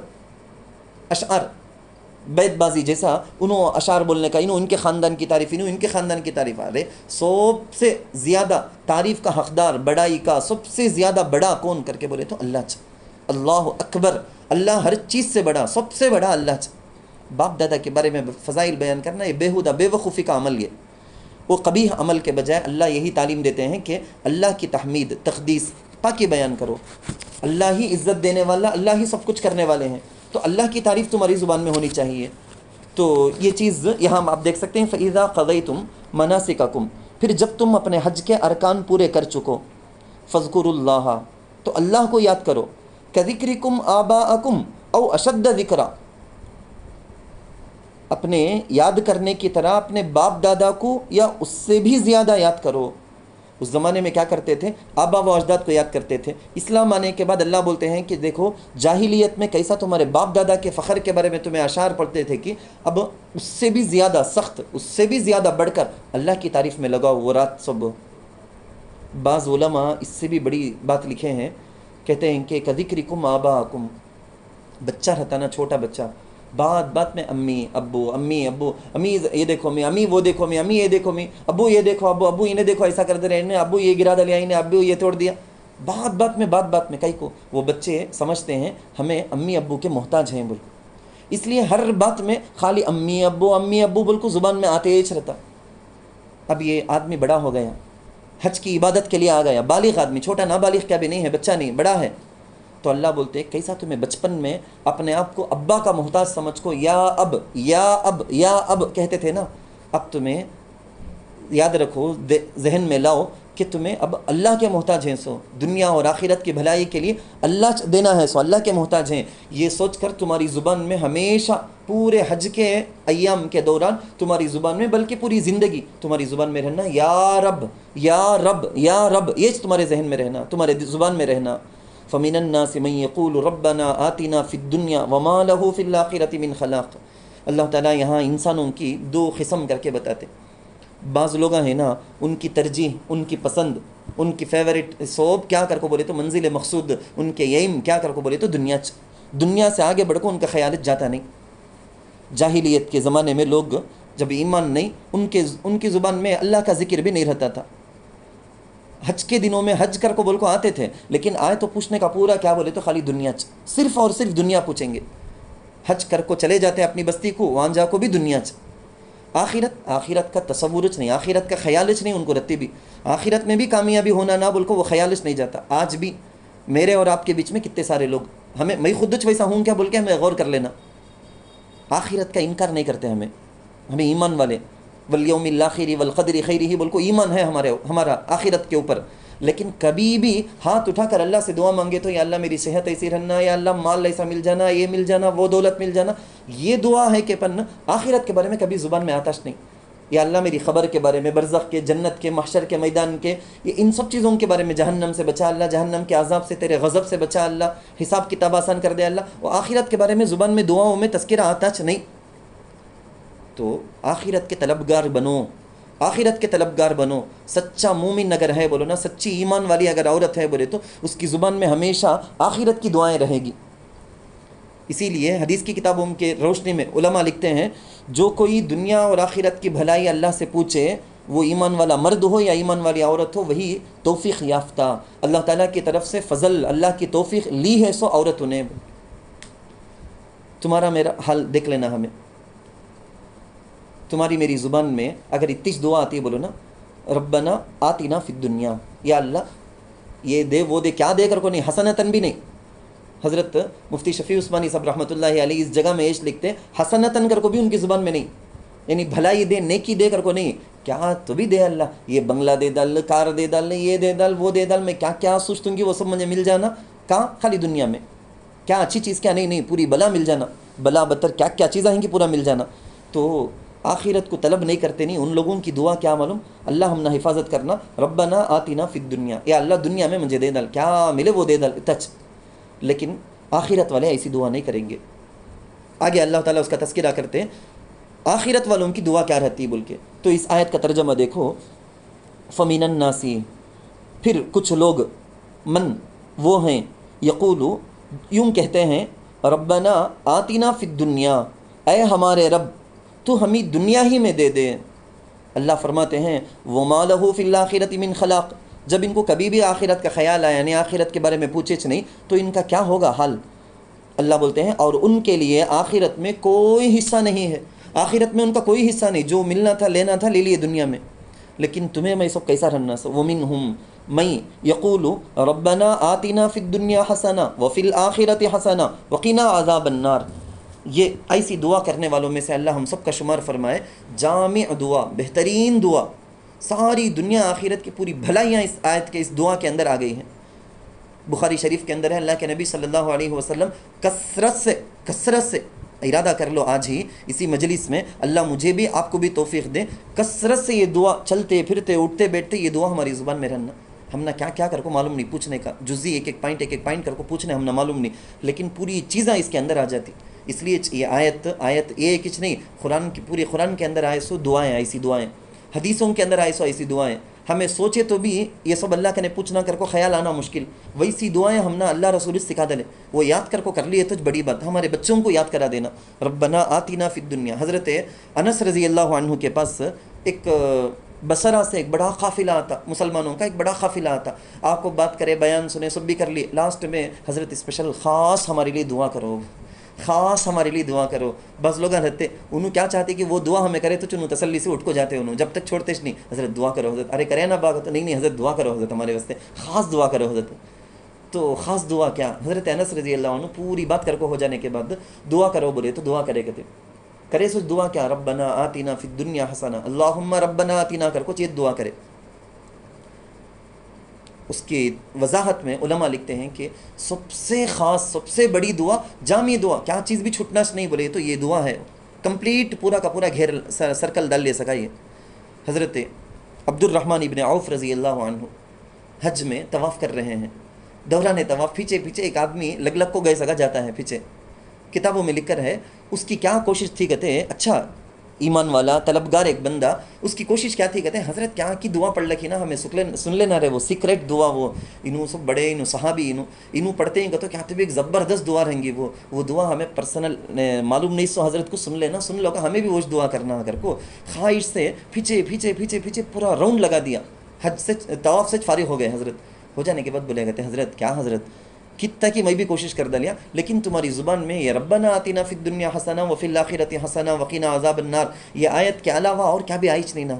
بیت بازی جیسا انہوں اشعار بولنے کا ان کے خاندان کی تعریف ان کے خاندان کی تعریف. ارے سب سے زیادہ تعریف کا حقدار بڑائی کا سب سے زیادہ بڑا کون کر کے بولے تو اللہ اکبر. اللہ ہر چیز سے بڑا سب سے بڑا اللہ. باپ دادا کے بارے میں فضائل بیان کرنا یہ بیہودہ بے وقوفی کا عمل. یہ وہ قبیح عمل کے بجائے اللہ یہی تعلیم دیتے ہیں کہ اللہ کی تحمید تقدیس پاکی بیان کرو. اللہ ہی عزت دینے والا اللہ ہی سب کچھ کرنے والے ہیں. تو اللہ کی تعریف تمہاری زبان میں ہونی چاہیے. تو یہ چیز یہاں آپ دیکھ سکتے ہیں فَإِذَا قَضَيْتُمْ مَنَاسِكَكُمْ. پھر جب تم اپنے حج کے ارکان پورے کر چکو فَاذْكُرُوا اللَّهَ تو اللہ کو یاد کرو. كَذِكْرِكُمْ آبَاءَكُمْ او اشد ذکرا. اپنے یاد کرنے کی طرح اپنے باپ دادا کو یا اس سے بھی زیادہ یاد کرو. اس زمانے میں کیا کرتے تھے آبا و اجداد کو یاد کرتے تھے. اسلام آنے کے بعد اللہ بولتے ہیں کہ دیکھو جاہلیت میں کیسا تمہارے باپ دادا کے فخر کے بارے میں تمہیں اشعار پڑھتے تھے کہ اب اس سے بھی زیادہ سخت اس سے بھی زیادہ بڑھ کر اللہ کی تعریف میں لگاؤ وہ رات سب. بعض علماء اس سے بھی بڑی بات لکھے ہیں. کہتے ہیں کہ کذکرکم آباءکم. بچہ رہتا نا چھوٹا بچہ بات میں امی ابو امی یہ دیکھو امی وہ دیکھو امی یہ دیکھو ابو یہ دیکھو ابو انہیں دیکھو ایسا کرتے رہے ابو یہ گرا دیا انہیں ابو یہ توڑ دیا. بات میں کئی کو وہ بچے سمجھتے ہیں ہمیں امی ابو کے محتاج ہیں بول. اس لیے ہر بات میں خالی امی ابو بول کو زبان میں آتے ہی رہتا. اب یہ آدمی بڑا ہو گیا حج کی عبادت کے لیے آ گیا. بالغ آدمی چھوٹا نابالغ کیا بھی نہیں ہے بچہ نہیں بڑا ہے. تو اللہ بولتے ہیں کیسا تمہیں بچپن میں اپنے آپ کو ابا کا محتاج سمجھ کو یا اب کہتے تھے نا. اب تمہیں یاد رکھو ذہن میں لاؤ کہ تمہیں اب اللہ کے محتاج ہیں. سو دنیا اور آخرت کی بھلائی کے لیے اللہ دینا ہے. سو اللہ کے محتاج ہیں. یہ سوچ کر تمہاری زبان میں ہمیشہ پورے حج کے ایام کے دوران تمہاری زبان میں بلکہ پوری زندگی تمہاری زبان میں رہنا یا رب یہ تمہارے ذہن میں رہنا تمہارے زبان میں رہنا. فَمِنَ النَّاسِ مَن يَقُولُ رَبَّنَا آتِنَا فِي الدُّنْيَا وَمَا لَهُ فِي الْآخِرَةِ مِنْ خَلَاقٍ. اللہ تعالیٰ یہاں انسانوں کی دو قسم کر کے بتاتے. بعض لوگ ہیں نا ان کی ترجیح ان کی پسند ان کی فیوریٹ صوب کیا کر کو بولے تو منزل مقصود، ان کے ایم کیا کر کو بولے تو دنیا سے آگے بڑھ کو ان کا خیال جاتا نہیں۔ جاہلیت کے زمانے میں لوگ جب ایمان نہیں، ان کی زبان میں اللہ کا ذکر بھی نہیں رہتا تھا۔ حج کے دنوں میں حج کر کو بول کو آتے تھے، لیکن آئے تو پوچھنے کا پورا کیا بولے تو خالی دنیا، صرف اور صرف دنیا پوچھیں گے۔ حج کر کو چلے جاتے ہیں اپنی بستی کو، وہاں جا کو بھی دنیا آخرت کا تصورچ نہیں، آخرت کا خیالچ نہیں ان کو رہتی بھی، آخرت میں بھی کامیابی ہونا نہ بول کو وہ خیالچ نہیں جاتا۔ آج بھی میرے اور آپ کے بیچ میں کتنے سارے لوگ، میں خود ویسا ہوں کیا بول کے ہمیں غور کر لینا، آخرت کا انکار نہیں کرتے۔ ہمیں ایمان والے والیوم الاخر والقدر خیرہ بول کو ایمان ہے ہمارا آخرت کے اوپر، لیکن کبھی بھی ہاتھ اٹھا کر اللہ سے دعا مانگے تو یا اللہ میری صحت ایسی رہنا، یا اللہ مال ایسا مل جانا، یہ مل جانا، وہ دولت مل جانا، یہ دعا ہے کہ پن آخرت کے بارے میں کبھی زبان میں آتاش نہیں۔ یا اللہ میری خبر کے بارے میں، برزخ کے، جنت کے، محشر کے میدان کے، یہ ان سب چیزوں کے بارے میں، جہنم سے بچا اللہ، جہنم کے عذاب سے، تیرے غضب سے بچا اللہ، حساب کتاب آسان کر دے اللہ، وہ آخرت کے بارے میں زبان میں دعاؤں میں تذکرہ آتاش نہیں۔ تو آخرت کے طلبگار بنو، آخرت کے طلبگار بنو۔ سچا مومن اگر ہے بولو نا، سچی ایمان والی اگر عورت ہے بولے تو اس کی زبان میں ہمیشہ آخرت کی دعائیں رہے گی۔ اسی لیے حدیث کی کتابوں کے روشنی میں علماء لکھتے ہیں، جو کوئی دنیا اور آخرت کی بھلائی اللہ سے پوچھے، وہ ایمان والا مرد ہو یا ایمان والی عورت ہو، وہی توفیق یافتہ، اللہ تعالیٰ کی طرف سے فضل، اللہ کی توفیق لی ہے سو عورت انہیں۔ تمہارا میرا حال دیکھ لینا، ہمیں تمہاری میری زبان میں اگر اتنی دعا آتی ہے بولو نا، ربنا آتنا فی الدنیا، یا اللہ یہ دے وہ دے، کیا دے کر کو نہیں، حسنتن بھی نہیں۔ حضرت مفتی شفیع عثمانی صاحب رحمۃ اللہ علیہ اس جگہ میں ایش لکھتے ہیں، حسنتن کر کو بھی ان کی زبان میں نہیں، یعنی بھلائی دے، نیکی دے کر کو نہیں، کیا تو بھی دے اللہ، یہ بنگلہ دے ڈال، کار دے ڈال، یہ دے ڈال، وہ دے ڈال، میں کیا کیا سوچتوں گی وہ سب مجھے مل جانا، کہاں خالی دنیا میں، کیا اچھی چیز کیا نہیں، پوری بلا مل جانا، بلا بدتر کیا کیا چیزیں ہیں کہ پورا مل جانا۔ تو آخرت کو طلب نہیں کرتے، نہیں ان لوگوں کی دعا کیا معلوم، اللہ ہم نہ حفاظت کرنا، ربنا آتنا فی الدنیا، یا اللہ دنیا میں مجھے دے ڈال، کیا ملے وہ دے ڈال تچ، لیکن آخرت والے ایسی دعا نہیں کریں گے۔ آگے اللہ تعالیٰ اس کا تذکرہ کرتے ہیں آخرت والوں کی دعا کیا رہتی بول کے، تو اس آیت کا ترجمہ دیکھو، فمن الناس، پھر کچھ لوگ، من وہ ہیں، یقولو یوں کہتے ہیں، ربنا آتنا فی الدنیا، اے ہمارے رب تو ہمیں دنیا ہی میں دے دے۔ اللہ فرماتے ہیں وما لہ فی الآخرۃ من خلاق، جب ان کو کبھی بھی آخرت کا خیال آیا، یعنی آخرت کے بارے میں پوچھے نہیں، تو ان کا کیا ہوگا حال۔ اللہ بولتے ہیں اور ان کے لیے آخرت میں کوئی حصہ نہیں ہے، آخرت میں ان کا کوئی حصہ نہیں، جو ملنا تھا لینا تھا لے لیے دنیا میں۔ لیکن تمہیں میں سب کیسا رہنا سو، ومنہم من یقول ربنا آتنا فی الدنیا حسنہ وفی الآخرۃ حسنہ وقنا عذاب النار، یہ ایسی دعا کرنے والوں میں سے اللہ ہم سب کا شمار فرمائے۔ جامع دعا، بہترین دعا، ساری دنیا آخرت کی پوری بھلائیاں اس آیت کے اس دعا کے اندر آ گئی ہیں۔ بخاری شریف کے اندر ہے، اللہ کے نبی صلی اللہ علیہ وسلم کثرت سے ارادہ کر لو آج ہی اسی مجلس میں، اللہ مجھے بھی آپ کو بھی توفیق دے، کثرت سے یہ دعا، چلتے پھرتے اٹھتے بیٹھتے یہ دعا ہماری زبان میں رہنا۔ ہم نہ کیا کیا کر کو معلوم نہیں، پوچھنے کا جزی ایک ایک پوائنٹ کر کو پوچھنے ہم نہ معلوم نہیں، لیکن پوری چیزیں اس کے اندر آ جاتی۔ اس لیے یہ آیت یہ کچھ نہیں، قرآن کی پوری قرآن کے اندر آئے سو دعائیں، ایسی دعائیں، حدیثوں کے اندر آئے سو ایسی دعائیں، ہمیں سوچے تو بھی یہ سب اللہ کے نے پوچھنا کر کو خیال آنا مشکل، ویسی دعائیں ہم نہ اللہ رسول سکھا دے، وہ یاد کر کو کر لیے تو بڑی بات، ہمارے بچوں کو یاد کرا دینا، ربنا آتنا فی الدنیا۔ حضرت انس رضی اللہ عنہ کے پاس ایک بصرہ سے ایک بڑا قافلہ آتا، مسلمانوں کا ایک بڑا قافلہ آتا، آپ کو بات کرے، بیان سنے، سب بھی کر لیے، لاسٹ میں حضرت اسپیشل خاص ہمارے لیے دعا کرو، خاص ہمارے لیے دعا کرو۔ بس لوگ رہتے انہوں کیا چاہتے کہ وہ دعا ہمیں کرے تو چنو تسلی سے اٹھ کو جاتے انہوں، جب تک چھوڑتے نہیں، حضرت دعا کرو حضرت، ارے کرے نا باغ، نہیں حضرت دعا کرو حضرت، ہمارے واسطے خاص دعا کرو حضرت۔ تو خاص دعا کیا، حضرت انس رضی اللہ عنہ پوری بات کر کو ہو جانے کے بعد دعا کرو بولے تو دعا کرے کرے سو دعا کیا، ربنا آتنا فی الدنیا حسنہ، اللہم ربنا آتنا کر کو چیت دعا کرے۔ اس کی وضاحت میں علماء لکھتے ہیں کہ سب سے خاص، سب سے بڑی دعا، جامع دعا، کیا چیز بھی چھٹنا نہیں بولے تو یہ دعا ہے، کمپلیٹ پورا کا پورا گھیر سرکل ڈال لے سکا۔ یہ حضرت عبد الرحمن ابن عوف رضی اللہ عنہ حج میں طواف کر رہے ہیں، دوران طواف پیچھے ایک آدمی لگ کو گئے سگا جاتا ہے پیچھے، کتابوں میں لکھ کر ہے اس کی کیا کوشش تھی، کہتے ہیں اچھا ایمان والا طلبگار ایک بندہ، اس کی کوشش کیا تھی، کہتے ہیں حضرت کیا کی دعا پڑھ لکھی نا ہمیں سن لینا رہے، وہ سیکریٹ دعا، وہ انہوں سب بڑے انہوں صحابی انہوں پڑھتے ہیں کہتے کیا تو ایک زبردست دعا رہیں گی، وہ دعا ہمیں پرسنل معلوم نہیں، سو حضرت کو سن لینا، سن لو کہ ہمیں بھی وہ دعا کرنا اگر کو خواہش سے پیچھے پیچھے پیچھے پیچھے پورا راؤنڈ لگا دیا، حج سے طواف سے فارغ ہو گئے حضرت، ہو جانے کے بعد بولے، کہتے ہیں حضرت کیا حضرت کتنا کہ میں بھی کوشش کر ڈالیا، لیکن تمہاری زبان میں یہ ربنا آتنا فی الدنیا حسنہ وفی الآخرۃ حسنہ وقنا عذاب النار یہ آیت کے علاوہ اور کیا بھی آئیچ نہیں نا۔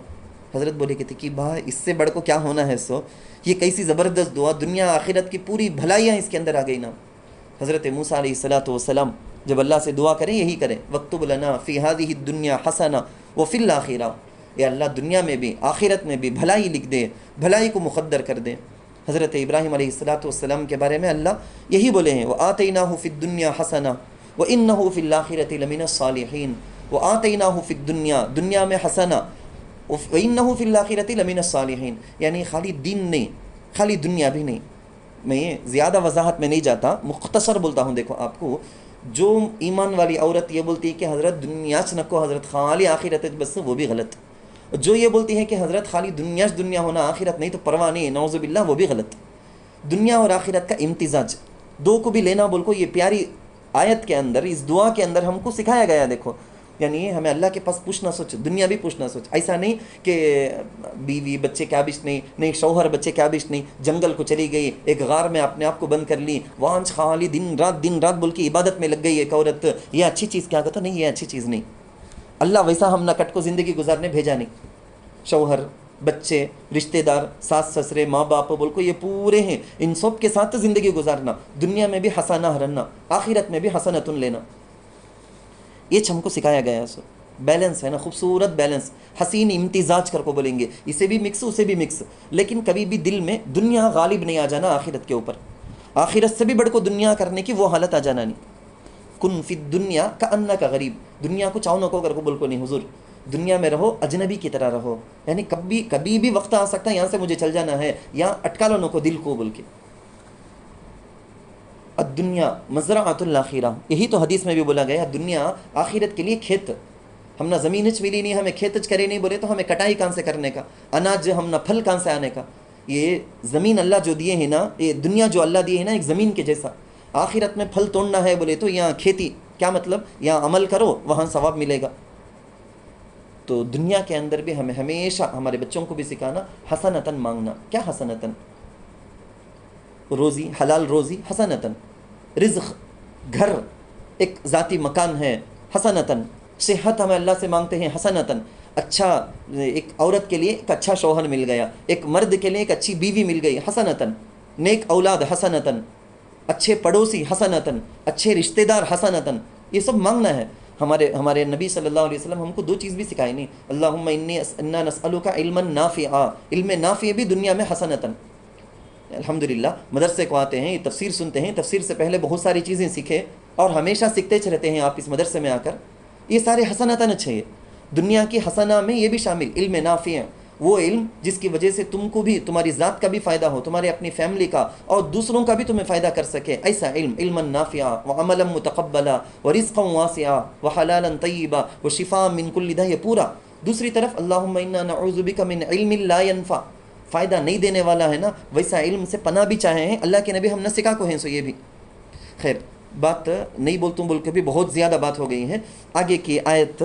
حضرت بولے کہتے کہ بھائی اس سے بڑھ کو کیا ہونا ہے، سو یہ کیسی زبردست دعا، دنیا آخرت کی پوری بھلائیاں اس کے اندر آ گئی نا۔ حضرت موسیٰ علیہ الصلوۃ والسلام جب اللہ سے دعا کریں یہی کریں، وَاكْتُبْ لَنَا فِي هَذِهِ الدُّنْيَا حَسَنَةً وَفِي الْآخِرَةِ، اے اللہ دنیا میں بھی آخرت میں بھی بھلائی لکھ دے، بھلائی کو مقدر کر دے۔ حضرت ابراہیم علیہ الصلوۃ والسلام کے بارے میں اللہ یہی بولے ہیں، وَآتَيْنَاهُ فِي الدُّنْيَا حَسَنَةً وَإِنَّهُ فِي الْآخِرَةِ لَمِنَ الصَّالِحِينَ، وَآتَيْنَاهُ فِي الدُّنْيَا دنیا میں حسنہ، وَإِنَّهُ فِي الْآخِرَةِ لَمِنَ الصَّالِحِينَ، یعنی خالی دین نہیں، خالی دنیا بھی نہیں۔ میں زیادہ وضاحت میں نہیں جاتا، مختصر بولتا ہوں، دیکھو آپ کو جو ایمان والی عورت یہ بولتی ہے کہ حضرت دنیا چنکو حضرت خالی آخرت بس، وہ بھی غلط۔ جو یہ بولتی ہے کہ حضرت خالی دنیا ہونا آخرت نہیں تو پرواہ نہیں، نعوذ باللہ، وہ بھی غلط۔ دنیا اور آخرت کا امتزاج دو کو بھی لینا بول کو یہ پیاری آیت کے اندر، اس دعا کے اندر ہم کو سکھایا گیا۔ دیکھو یعنی ہمیں اللہ کے پاس پوچھنا سوچ، دنیا بھی پوچھنا سوچ، ایسا نہیں کہ بیوی بچے کیا بش نہیں شوہر بچے کیا بش نہیں، جنگل کو چلی گئی، ایک غار میں اپنے آپ کو بند کر لی، وہاں خالی دن رات بول کے عبادت میں لگ گئی ایک عورت، یہ اچھی چیز کیا کہتا؟ نہیں، یہ اچھی چیز نہیں۔ اللہ ویسا ہم نہ کٹ کو زندگی گزارنے بھیجا نہیں۔ شوہر، بچے، رشتہ دار، ساس سسرے، ماں باپ بول کو یہ پورے ہیں، ان سب کے ساتھ زندگی گزارنا، دنیا میں بھی حسنہ رہنا، آخرت میں بھی حسنتن لینا، یہ ہم کو سکھایا گیا ہے۔ سو بیلنس ہے نا، خوبصورت بیلنس، حسین امتزاج کر کو بولیں گے، اسے بھی مکس اسے بھی مکس، لیکن کبھی بھی دل میں دنیا غالب نہیں آ جانا آخرت کے اوپر، آخرت سے بھی بڑھ کو دنیا کرنے کی وہ حالت آ جانا نہیں۔ کن فی الدنیا کأنک غریب، دنیا کو چاہو نہ کو کر کو بول کو نہیں، حضور دنیا میں رہو اجنبی کی طرح رہو، یعنی کبھی بھی وقت آ سکتا ہے یہاں سے مجھے چل جانا ہے، یہاں اٹکا لو نہ کو دل کو بول کے۔ الدنیا مزرعۃ الآخرہ، یہی تو حدیث میں بھی بولا گیا، دنیا آخرت کے لیے کھیت، ہم نہ زمین ملی نہیں، ہمیں کھیت کرے نہیں بولے تو ہمیں کٹائی کہاں سے کرنے کا، اناج ہم نہ پھل کہاں سے آنے کا۔ یہ زمین اللہ جو دیے ہیں نا، یہ دنیا جو اللہ دیے ہیں نا ایک زمین کے جیسا، آخرت میں پھل توڑنا ہے بولے تو یہاں کھیتی، کیا مطلب یہاں عمل کرو وہاں ثواب ملے گا۔ تو دنیا کے اندر بھی ہمیں ہمیشہ ہمارے بچوں کو بھی سکھانا حسنتاً مانگنا۔ کیا حسنتاً؟ روزی، حلال روزی، حسنتاً رزق، گھر، ایک ذاتی مکان ہے، حسنتاً صحت ہمیں اللہ سے مانگتے ہیں، حسنتاً اچھا، ایک عورت کے لیے ایک اچھا شوہر مل گیا، ایک مرد کے لیے ایک اچھی بیوی مل گئی، حسنتاً نیک اولاد، حسنتاً اچھے پڑوسی، حسنتاً اچھے رشتہ دار، حسنتاً یہ سب مانگنا ہے۔ ہمارے نبی صلی اللہ علیہ وسلم ہم کو دو چیز بھی سکھائی نہیں، اللہم انا نسألک علما نافعا، علم نافع بھی دنیا میں حسنتاً۔ الحمدللہ مدرسے کو آتے ہیں، یہ تفسیر سنتے ہیں، تفسیر سے پہلے بہت ساری چیزیں سیکھے اور ہمیشہ سیکھتے رہتے ہیں آپ اس مدرسے میں آ کر، یہ سارے حسنتاً اچھے ہیں۔ دنیا کی حسنہ میں یہ بھی شامل علم نافع، وہ علم جس کی وجہ سے تم کو بھی، تمہاری ذات کا بھی فائدہ ہو، تمہارے اپنی فیملی کا اور دوسروں کا بھی تمہیں فائدہ کر سکے، ایسا علم، علما نافعا وعملا متقبلا ورزقا واسعا وحلالا طیبا وشفاء من کل داء، یہ پورا۔ دوسری طرف اللہم انا نعوذ بک من علم لا ينفع، فائدہ نہیں دینے والا ہے نا، ویسا علم سے پناہ بھی چاہے ہیں اللہ کے نبی، ہم نہ سکھا کو ہیں سو یہ بھی۔ خیر بات نہیں بولتوں بول کے بھی بہت زیادہ بات ہو گئی ہے۔ آگے کی آیت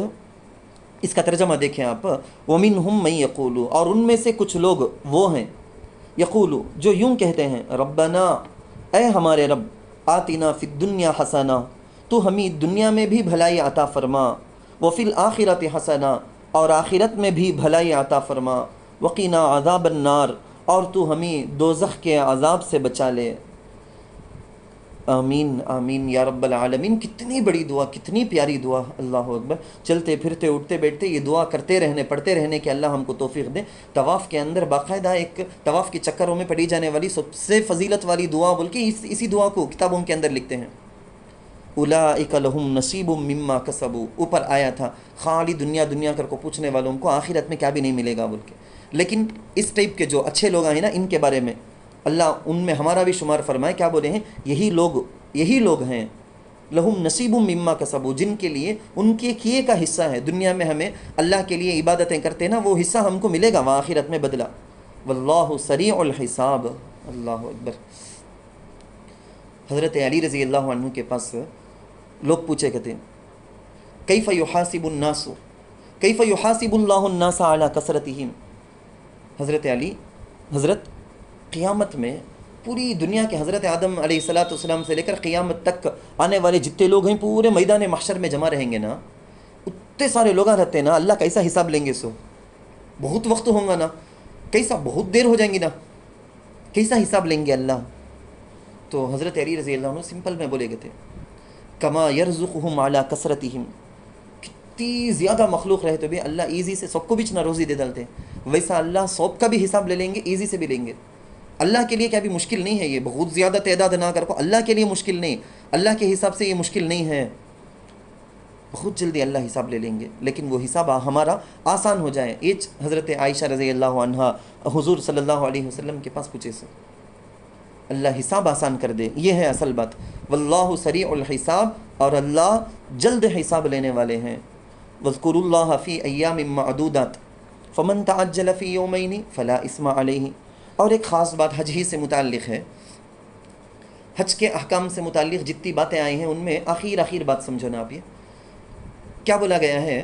اس کا ترجمہ دیکھیں آپ، وَمِنْهُمْ مَن يَقُولُ، اور ان میں سے کچھ لوگ وہ ہیں، یقولو جو یوں کہتے ہیں، ربنا اے ہمارے رب، آتنا فی الدنیا حسنہ، تو ہمیں دنیا میں بھی بھلائی عطا فرما، وفی الآخرۃ حسنہ، اور آخرت میں بھی بھلائی عطا فرما، وقنا عذاب النار، اور تو ہمیں دوزخ کے عذاب سے بچا لے۔ آمین آمین یا رب العالمین۔ کتنی بڑی دعا، کتنی پیاری دعا، اللہ اکبر۔ چلتے پھرتے اٹھتے بیٹھتے یہ دعا کرتے رہنے، پڑھتے رہنے کہ اللہ ہم کو توفیق دے۔ طواف کے اندر باقاعدہ ایک طواف کے چکروں میں پڑھی جانے والی سب سے فضیلت والی دعا بول کے اسی دعا کو کتابوں کے اندر لکھتے ہیں، اولئک لہم نصیب مما کسبوا، اوپر آیا تھا خالی دنیا کر کو پوچھنے والوں کو آخرت میں کیا بھی نہیں ملے گا بول کے، لیکن اس ٹائپ کے جو اچھے لوگ ہیں نا، ان کے بارے میں اللہ ان میں ہمارا بھی شمار فرمائے، کیا بولے ہیں، یہی لوگ ہیں لہم نصیب مما کسبوا، جن کے لیے ان کے کیے کا حصہ ہے، دنیا میں ہمیں اللہ کے لیے عبادتیں کرتے نا، وہ حصہ ہم کو ملے گا وہاں آخرت میں بدلہ. واللہ سریع الحساب. اللہ اکبر. حضرت علی رضی اللہ عنہ کے پاس لوگ پوچھے کہتے ہیں کیف یحاسب الناس کیف یحاسب اللہ الناس علی کثرتہم. حضرت علی، حضرت قیامت میں پوری دنیا کے حضرت آدم علیہ الصلاۃ والسلام سے لے کر قیامت تک آنے والے جتنے لوگ ہیں پورے میدان محشر میں جمع رہیں گے نا، اتنے سارے لوگ رہتے ہیں نا، اللہ کیسا حساب لیں گے؟ سو بہت وقت ہوگا نا، کیسا بہت دیر ہو جائیں گی نا، کیسا حساب لیں گے اللہ؟ تو حضرت علی رضی اللہ عنہ سمپل میں بولے گئے تھے کما یرزقہم علی کثرتہم، کتنی زیادہ مخلوق رہے تو بھی اللہ ایزی سے سب کو بھی نہ روزی دے ڈالتے ہیں، ویسا اللہ سب کا بھی حساب لے لیں گے، ایزی سے بھی لیں گے. اللہ کے لیے کیا بھی مشکل نہیں ہے یہ، بہت زیادہ تعداد نہ کر کو، اللہ کے لیے مشکل نہیں، اللہ کے حساب سے یہ مشکل نہیں ہے، بہت جلدی اللہ حساب لے لیں گے، لیکن وہ حساب ہمارا آسان ہو جائے. یہ حضرت عائشہ رضی اللہ عنہا حضور صلی اللہ علیہ وسلم کے پاس پوچھے سے اللہ حساب آسان کر دے، یہ ہے اصل بات. واللہ سریع الحساب، اور اللہ جلد حساب لینے والے ہیں. واذکروا اللہ فی ایام معدودات فمن تعجل فی یومین فلا اثم علیہ. اور ایک خاص بات حج ہی سے متعلق ہے، حج کے احکام سے متعلق جتنی باتیں آئی ہیں ان میں آخر بات سمجھو نا آپ. یہ کیا بولا گیا ہے؟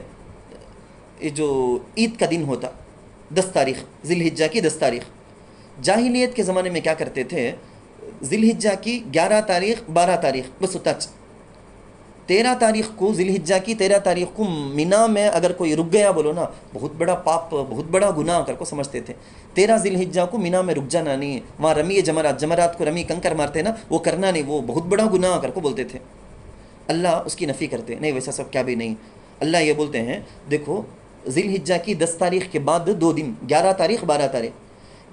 یہ جو عید کا دن ہوتا 10 تاریخ ذی الحجہ کی 10 تاریخ، جاہلیت کے زمانے میں کیا کرتے تھے، ذی الحجہ کی 11 تاریخ 12 تاریخ بس ٹچ، 13 تاریخ کو ذی الحجہ کی 13 تاریخ کو مینا میں اگر کوئی رک گیا بولو نا، بہت بڑا پاپ، بہت بڑا گناہ کر کو سمجھتے تھے. 13 ذی الحجہ کو مینا میں رک جانا نہیں ہے، وہاں رمی جمرات کو رمی کنکر مارتے نا، وہ کرنا نہیں، وہ بہت بڑا گناہ کر کو بولتے تھے. اللہ اس کی نفی کرتے نہیں، ویسا سب کیا بھی نہیں. اللہ یہ بولتے ہیں دیکھو ذی الحجہ کی 10 تاریخ کے بعد 2 دن 11 تاریخ 12 تاریخ،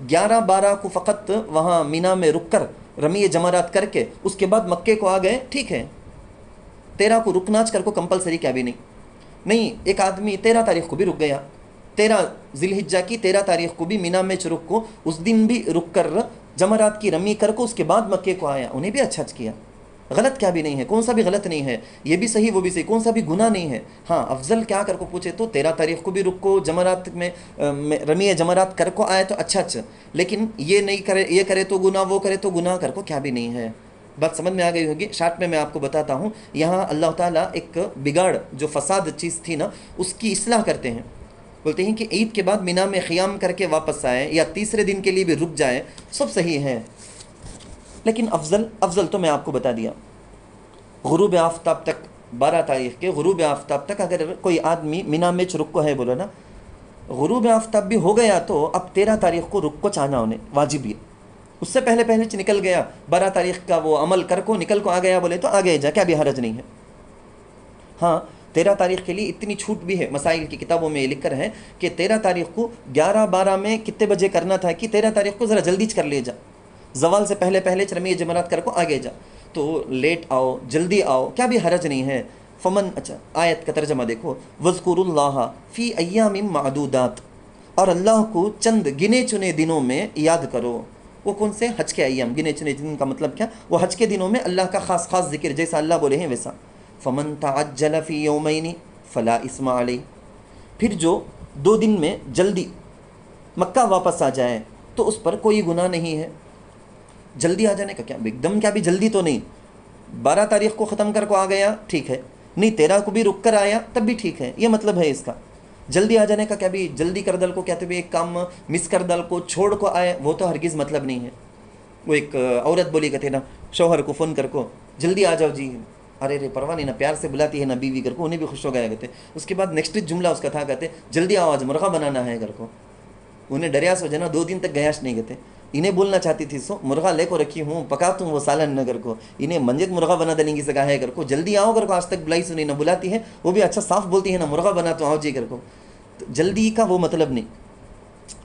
11-12 کو فقط وہاں مینا میں رک کر رمی جمرات کر کے اس کے بعد مکے کو آ گئے، ٹھیک ہے. 13 کو رکنا کر کو کمپلسری کیا بھی نہیں. ایک آدمی 13 تاریخ کو بھی رک گیا، 13 ذی الحجہ کی 13 تاریخ کو بھی مینا میں رک کو اس دن بھی رک کر جمرات کی رمی کر کو اس کے بعد مکے کو آیا، انہیں بھی اچھا کیا، غلط کیا بھی نہیں ہے، کون سا بھی غلط نہیں ہے، یہ بھی صحیح وہ بھی صحیح، کون سا بھی گناہ نہیں ہے. ہاں افضل کیا کر کو پوچھے تو 13 تاریخ کو بھی رک کو جمرات میں رمی جمرات کر کو آئے تو اچھا، لیکن یہ نہیں کرے، یہ کرے تو گناہ، وہ کرے تو گناہ کر کو کیا بھی نہیں ہے. بات سمجھ میں آ گئی ہوگی. شارٹ میں آپ کو بتاتا ہوں، یہاں اللہ تعالیٰ ایک بگاڑ جو فساد چیز تھی نا اس کی اصلاح کرتے ہیں. بولتے ہیں کہ عید کے بعد مینا میں قیام کر کے واپس آئے یا تیسرے دن کے لیے بھی رک جائے، سب صحیح ہے، لیکن افضل تو میں آپ کو بتا دیا، غروب آفتاب تک 12 تاریخ کے غروب آفتاب تک اگر کوئی آدمی مینا میں رک کو ہے بولو نا، غروب آفتاب بھی ہو گیا تو اب 13 تاریخ کو رک کو چاہنا انہیں واجب ہے. اس سے پہلے نکل گیا 12 تاریخ کا وہ عمل کر کو نکل کو آ گیا بولے تو آگے جا کیا بھی حرج نہیں ہے. ہاں 13 تاریخ کے لیے اتنی چھوٹ بھی ہے، مسائل کی کتابوں میں یہ لکھ کر ہے کہ 13 تاریخ کو 11-12 میں کتنے بجے کرنا تھا کہ 13 تاریخ کو ذرا جلدی کر لے جا، زوال سے پہلے رمی جمرات کر کو آگے جا، تو لیٹ آؤ جلدی آؤ کیا بھی حرج نہیں ہے. فمن، اچھا آیت کا ترجمہ دیکھو، وَاذْكُرُوا اللَّهَ فِي أَيَّامٍ مَعْدُودَاتٍ، اور اللہ کو چند گنے چنے دنوں میں یاد کرو. وہ کون سے؟ حج کے ایام. گنے چنے دن کا مطلب کیا؟ وہ حج کے دنوں میں اللہ کا خاص ذکر، جیسا اللہ بولے ہیں ویسا. فمن تعجل فی یومین فلا اثم علیہ، پھر جو 2 دن میں جلدی مکہ واپس آ جائے تو اس پر کوئی گناہ نہیں ہے. جلدی آ جانے کا کیا ایک دم کیا بھی جلدی تو نہیں، 12 تاریخ کو ختم کر کو آ گیا ٹھیک ہے، نہیں 13 کو بھی رک کر آیا تب بھی ٹھیک ہے، یہ مطلب ہے اس کا. جلدی آ جانے کا کیا بھی جلدی کر دل کو کہتے بھی ایک کام مس کر دل کو چھوڑ کو آئے، وہ تو ہرگز مطلب نہیں ہے. وہ ایک عورت بولی کہتے نا شوہر کو فون کر کو جلدی آ جاؤ جی، ارے پرواہ نہیں نا، پیار سے بلاتی ہے نا بیوی کر کو، انہیں بھی خوش ہو گیا کہتے. اس کے بعد نیکسٹ جملہ اس کا تھا کہتے جلدی آؤ آج مرغا بنانا ہے گھر کو. انہیں ڈریاس ہو جانا 2 دن تک گیاش نہیں کہتے. انہیں بولنا چاہتی تھی سو مرغا لے کو رکھی ہوں پکا تم وہ سالن نہ کر کو، انہیں منجت مرغا بنا دلیں گی سگا ہے کر کو، جلدی آؤ کر کو آج تک بلائی سنی نہ بلاتی ہے، وہ بھی اچھا صاف بولتی ہے نا مرغا بنا تو آؤ جی کر کو. جلدی کا وہ مطلب نہیں.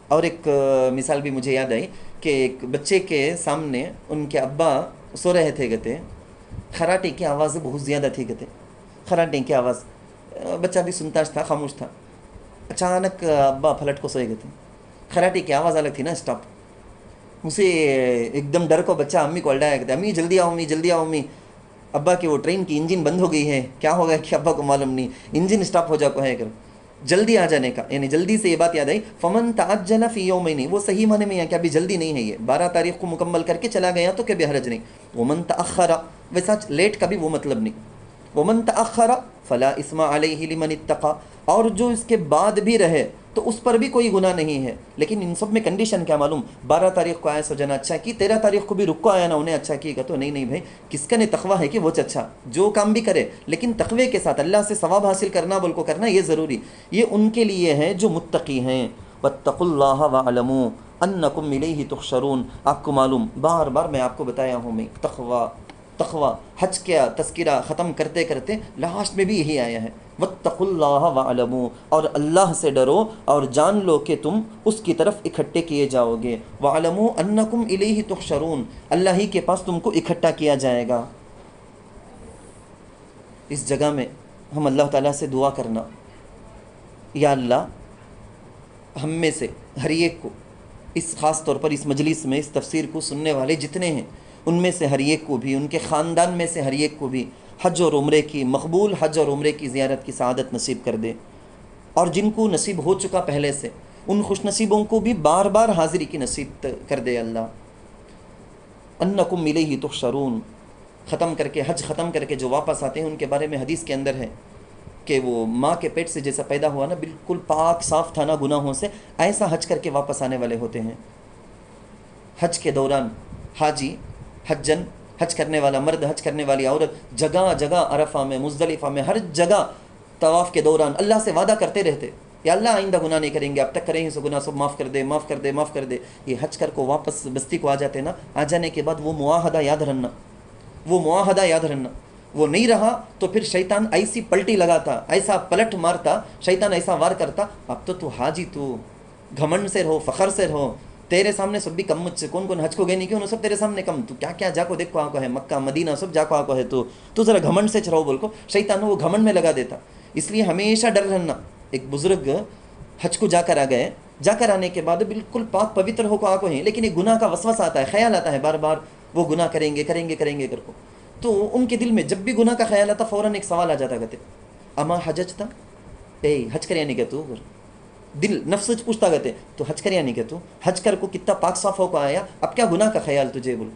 اور ایک مثال بھی مجھے یاد آئی کہ ایک بچے کے سامنے ان کے ابا سو رہے تھے کہتے، خراٹے کی آواز بہت زیادہ تھی کہتے، خراٹے کی آواز، بچہ بھی سنتا تھا خاموش تھا. اچانک ابا پلٹ کو سوئے کہتے، خراٹے کی آواز الگ تھی نا اسٹاپ، اسے ایک دم ڈر کو بچہ امی کو الڈایا کہتے امی جلدی آؤ امی جلدی آؤ امی. ابا کی وہ ٹرین کی انجن بند ہو گئی ہے، کیا ہو گیا کہ ابا کو معلوم نہیں، انجن اسٹاپ ہو جا کو ہے کر جلدی آ جانے کا، یعنی جلدی سے یہ بات یاد آئی، فمن تعجل فی یومین، وہ صحیح معنی میں ہے کہ ابھی جلدی نہیں ہے، یہ 12 تاریخ کو مکمل کر کے چلا گیا تو کبھی حرج نہیں، ومن تأخر، ویسا لیٹ کا بھی وہ مطلب نہیں، ومن تأخر فلا اسم علیہ لمن اتقى، اور جو اس کے بعد بھی رہے تو اس پر بھی کوئی گناہ نہیں ہے، لیکن ان سب میں کنڈیشن کیا معلوم، 12 تاریخ کو آیا سو جنا اچھا کی، 13 تاریخ کو بھی رک کو آیا نا انہیں اچھا کی گا، تو نہیں بھائی، کس کا نے تقویٰ ہے کہ وہ اچھا جو کام بھی کرے لیکن تقوی کے ساتھ اللہ سے ثواب حاصل کرنا بول کو کرنا یہ ضروری، یہ ان کے لیے ہے جو متقی ہیں، واتقوا اللہ واعلموا انکم الیہ تحشرون، آپ کو معلوم بار بار میں آپ کو بتایا ہوں، میں تقوی حج کا تذکرہ ختم کرتے کرتے لاسٹ میں بھی یہی آیا ہے، واتقوا اللہ واعلموا، اور اللہ سے ڈرو اور جان لو کہ تم اس کی طرف اکٹھے کیے جاؤ گے، واعلموا انکم الیہ تحشرون، اللہ ہی کے پاس تم کو اکٹھا کیا جائے گا۔ اس جگہ میں ہم اللہ تعالیٰ سے دعا کرنا، یا اللہ ہم میں سے ہر ایک کو، اس خاص طور پر اس مجلس میں اس تفسیر کو سننے والے جتنے ہیں ان میں سے ہر ایک کو بھی، ان کے خاندان میں سے ہر ایک کو بھی حج اور عمرے کی مقبول حج اور عمرے کی زیارت کی سعادت نصیب کر دے، اور جن کو نصیب ہو چکا پہلے سے ان خوش نصیبوں کو بھی بار بار حاضری کی نصیب کر دے اللہ۔ انکم الیہ تحشرون، ختم کر کے حج ختم کر کے جو واپس آتے ہیں ان کے بارے میں حدیث کے اندر ہے کہ وہ ماں کے پیٹ سے جیسا پیدا ہوا نا، بالکل پاک صاف تھا نا گناہوں سے، ایسا حج کر کے واپس آنے والے ہوتے ہیں۔ حج کے دوران حاجی حجن، حج کرنے والا مرد، حج کرنے والی عورت، جگہ جگہ عرفہ میں، مزدلفہ میں، ہر جگہ طواف کے دوران اللہ سے وعدہ کرتے رہتے، یا اللہ آئندہ گناہ نہیں کریں گے، اب تک کریں گے سو گناہ سب معاف کر دے، معاف کر دے، معاف کر دے۔ یہ حج کر کو واپس بستی کو آ جاتے نا، آ جانے کے بعد وہ معاہدہ یاد رہنا، وہ معاہدہ یاد رہنا، وہ نہیں رہا تو پھر شیطان ایسی پلٹی لگاتا، ایسا پلٹ مارتا، شیطان ایسا وار کرتا، اب تو حاجی تو گھمنڈ سے رہو، فخر سے رہو، تیرے سامنے سب بھی کم مجھ سے، کون کون حج کو گئے نہیں کیوں، سب تیرے سامنے کم، تو کیا کیا جا کو دیکھو آ کو ہے، مکہ مدینہ سب جا کو آ کو ہے، تو ذرا گھمنڈ سے رہو بول کو شیطان وہ گھمنڈ میں لگا دیتا۔ اس لیے ہمیشہ ڈر رہنا۔ ایک بزرگ حج کو جا کر آ گئے، جا کر آنے کے بعد بالکل پاک پوتر ہو کو آ کو ہیں، لیکن ایک گناہ کا وسوسہ آتا ہے، خیال آتا ہے بار بار وہ گناہ کریں گے کریں گے کریں گے کر کو، تو ان کے دل میں جب بھی گناہ کا خیال آتا فوراً ایک سوال آ جاتا، کہتے اما حججتا، اے حج کریا نہیں کہ تو، دل نفس پوچھتا کہتے تو حج کریا نہیں کہ تو، حج کر کو کتنا پاک صاف ہو کو آیا، اب کیا گناہ کا خیال تجھے بول،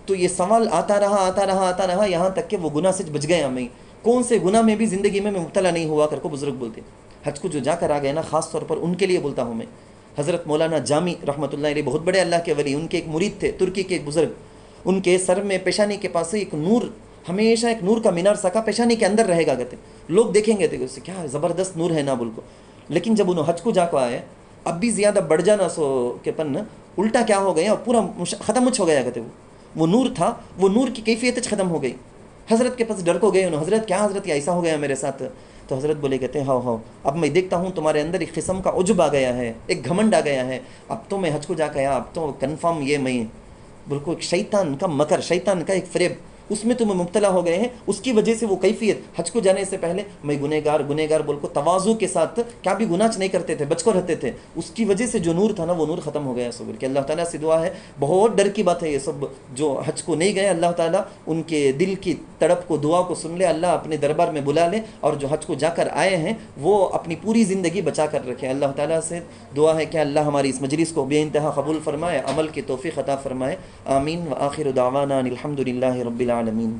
تو یہ سوال آتا رہا یہاں تک کہ وہ گناہ سے بچ گئے، ہمیں کون سے گناہ میں بھی زندگی میں مبتلا نہیں ہوا کر کو بزرگ بولتے۔ حج کو جو جا کر آ گئے نا، خاص طور پر ان کے لیے بولتا ہوں میں، حضرت مولانا جامی رحمۃ اللہ علیہ، بہت بڑے اللہ کے ولی، ان کے ایک مرید تھے ترکی کے ایک بزرگ، ان کے سر میں پیشانی کے پاس سے ایک نور، ہمیشہ ایک نور کا مینار سکا پیشانی کے اندر رہے گا، کہتے لوگ دیکھیں گے تو اس سے کیا زبردست نور ہے نا بول کو، لیکن جب انہوں حج کو جا کو آئے اب بھی زیادہ بڑھ جانا سو کہ پن الٹا کیا ہو گیا اور پورا ختم ہو گیا، کہتے وہ نور تھا، وہ نور کی کیفیت ختم ہو گئی۔ حضرت کے پاس ڈر کو گئے انہوں، حضرت کیا، حضرت یہ ایسا ہو گیا میرے ساتھ، تو حضرت بولے کہتے ہیں ہاؤ اب میں دیکھتا ہوں تمہارے اندر ایک قسم کا عجب آ گیا ہے، ایک گھمنڈ آ گیا ہے، اب تو میں حج کو جا کے آیا، اب تو کنفرم یہ میں بالکل ایک شیطان کا مکر، شیطان کا ایک فریب اس میں تم مبتلا ہو گئے ہیں، اس کی وجہ سے وہ کیفیت حج کو جانے سے پہلے میں گنہگار بول کو تواضع کے ساتھ کیا بھی گناہ نہیں کرتے تھے، بچ کو رہتے تھے، اس کی وجہ سے جو نور تھا نا وہ نور ختم ہو گیا صبر کہ اللہ تعالیٰ سے دعا ہے، بہت ڈر کی بات ہے یہ سب، جو حج کو نہیں گئے اللہ تعالیٰ ان کے دل کی تڑپ کو، دعا کو سن لے، اللہ اپنے دربار میں بلا لے، اور جو حج کو جا کر آئے ہیں وہ اپنی پوری زندگی بچا کر رکھے۔ اللہ تعالیٰ سے دعا ہے کہ اللہ ہماری اس مجلس کو بے انتہا قبول فرمائے، عمل کی توفیق عطا فرمائے، آمین۔ وآخر دعوانا الحمد للہ رب العالمین۔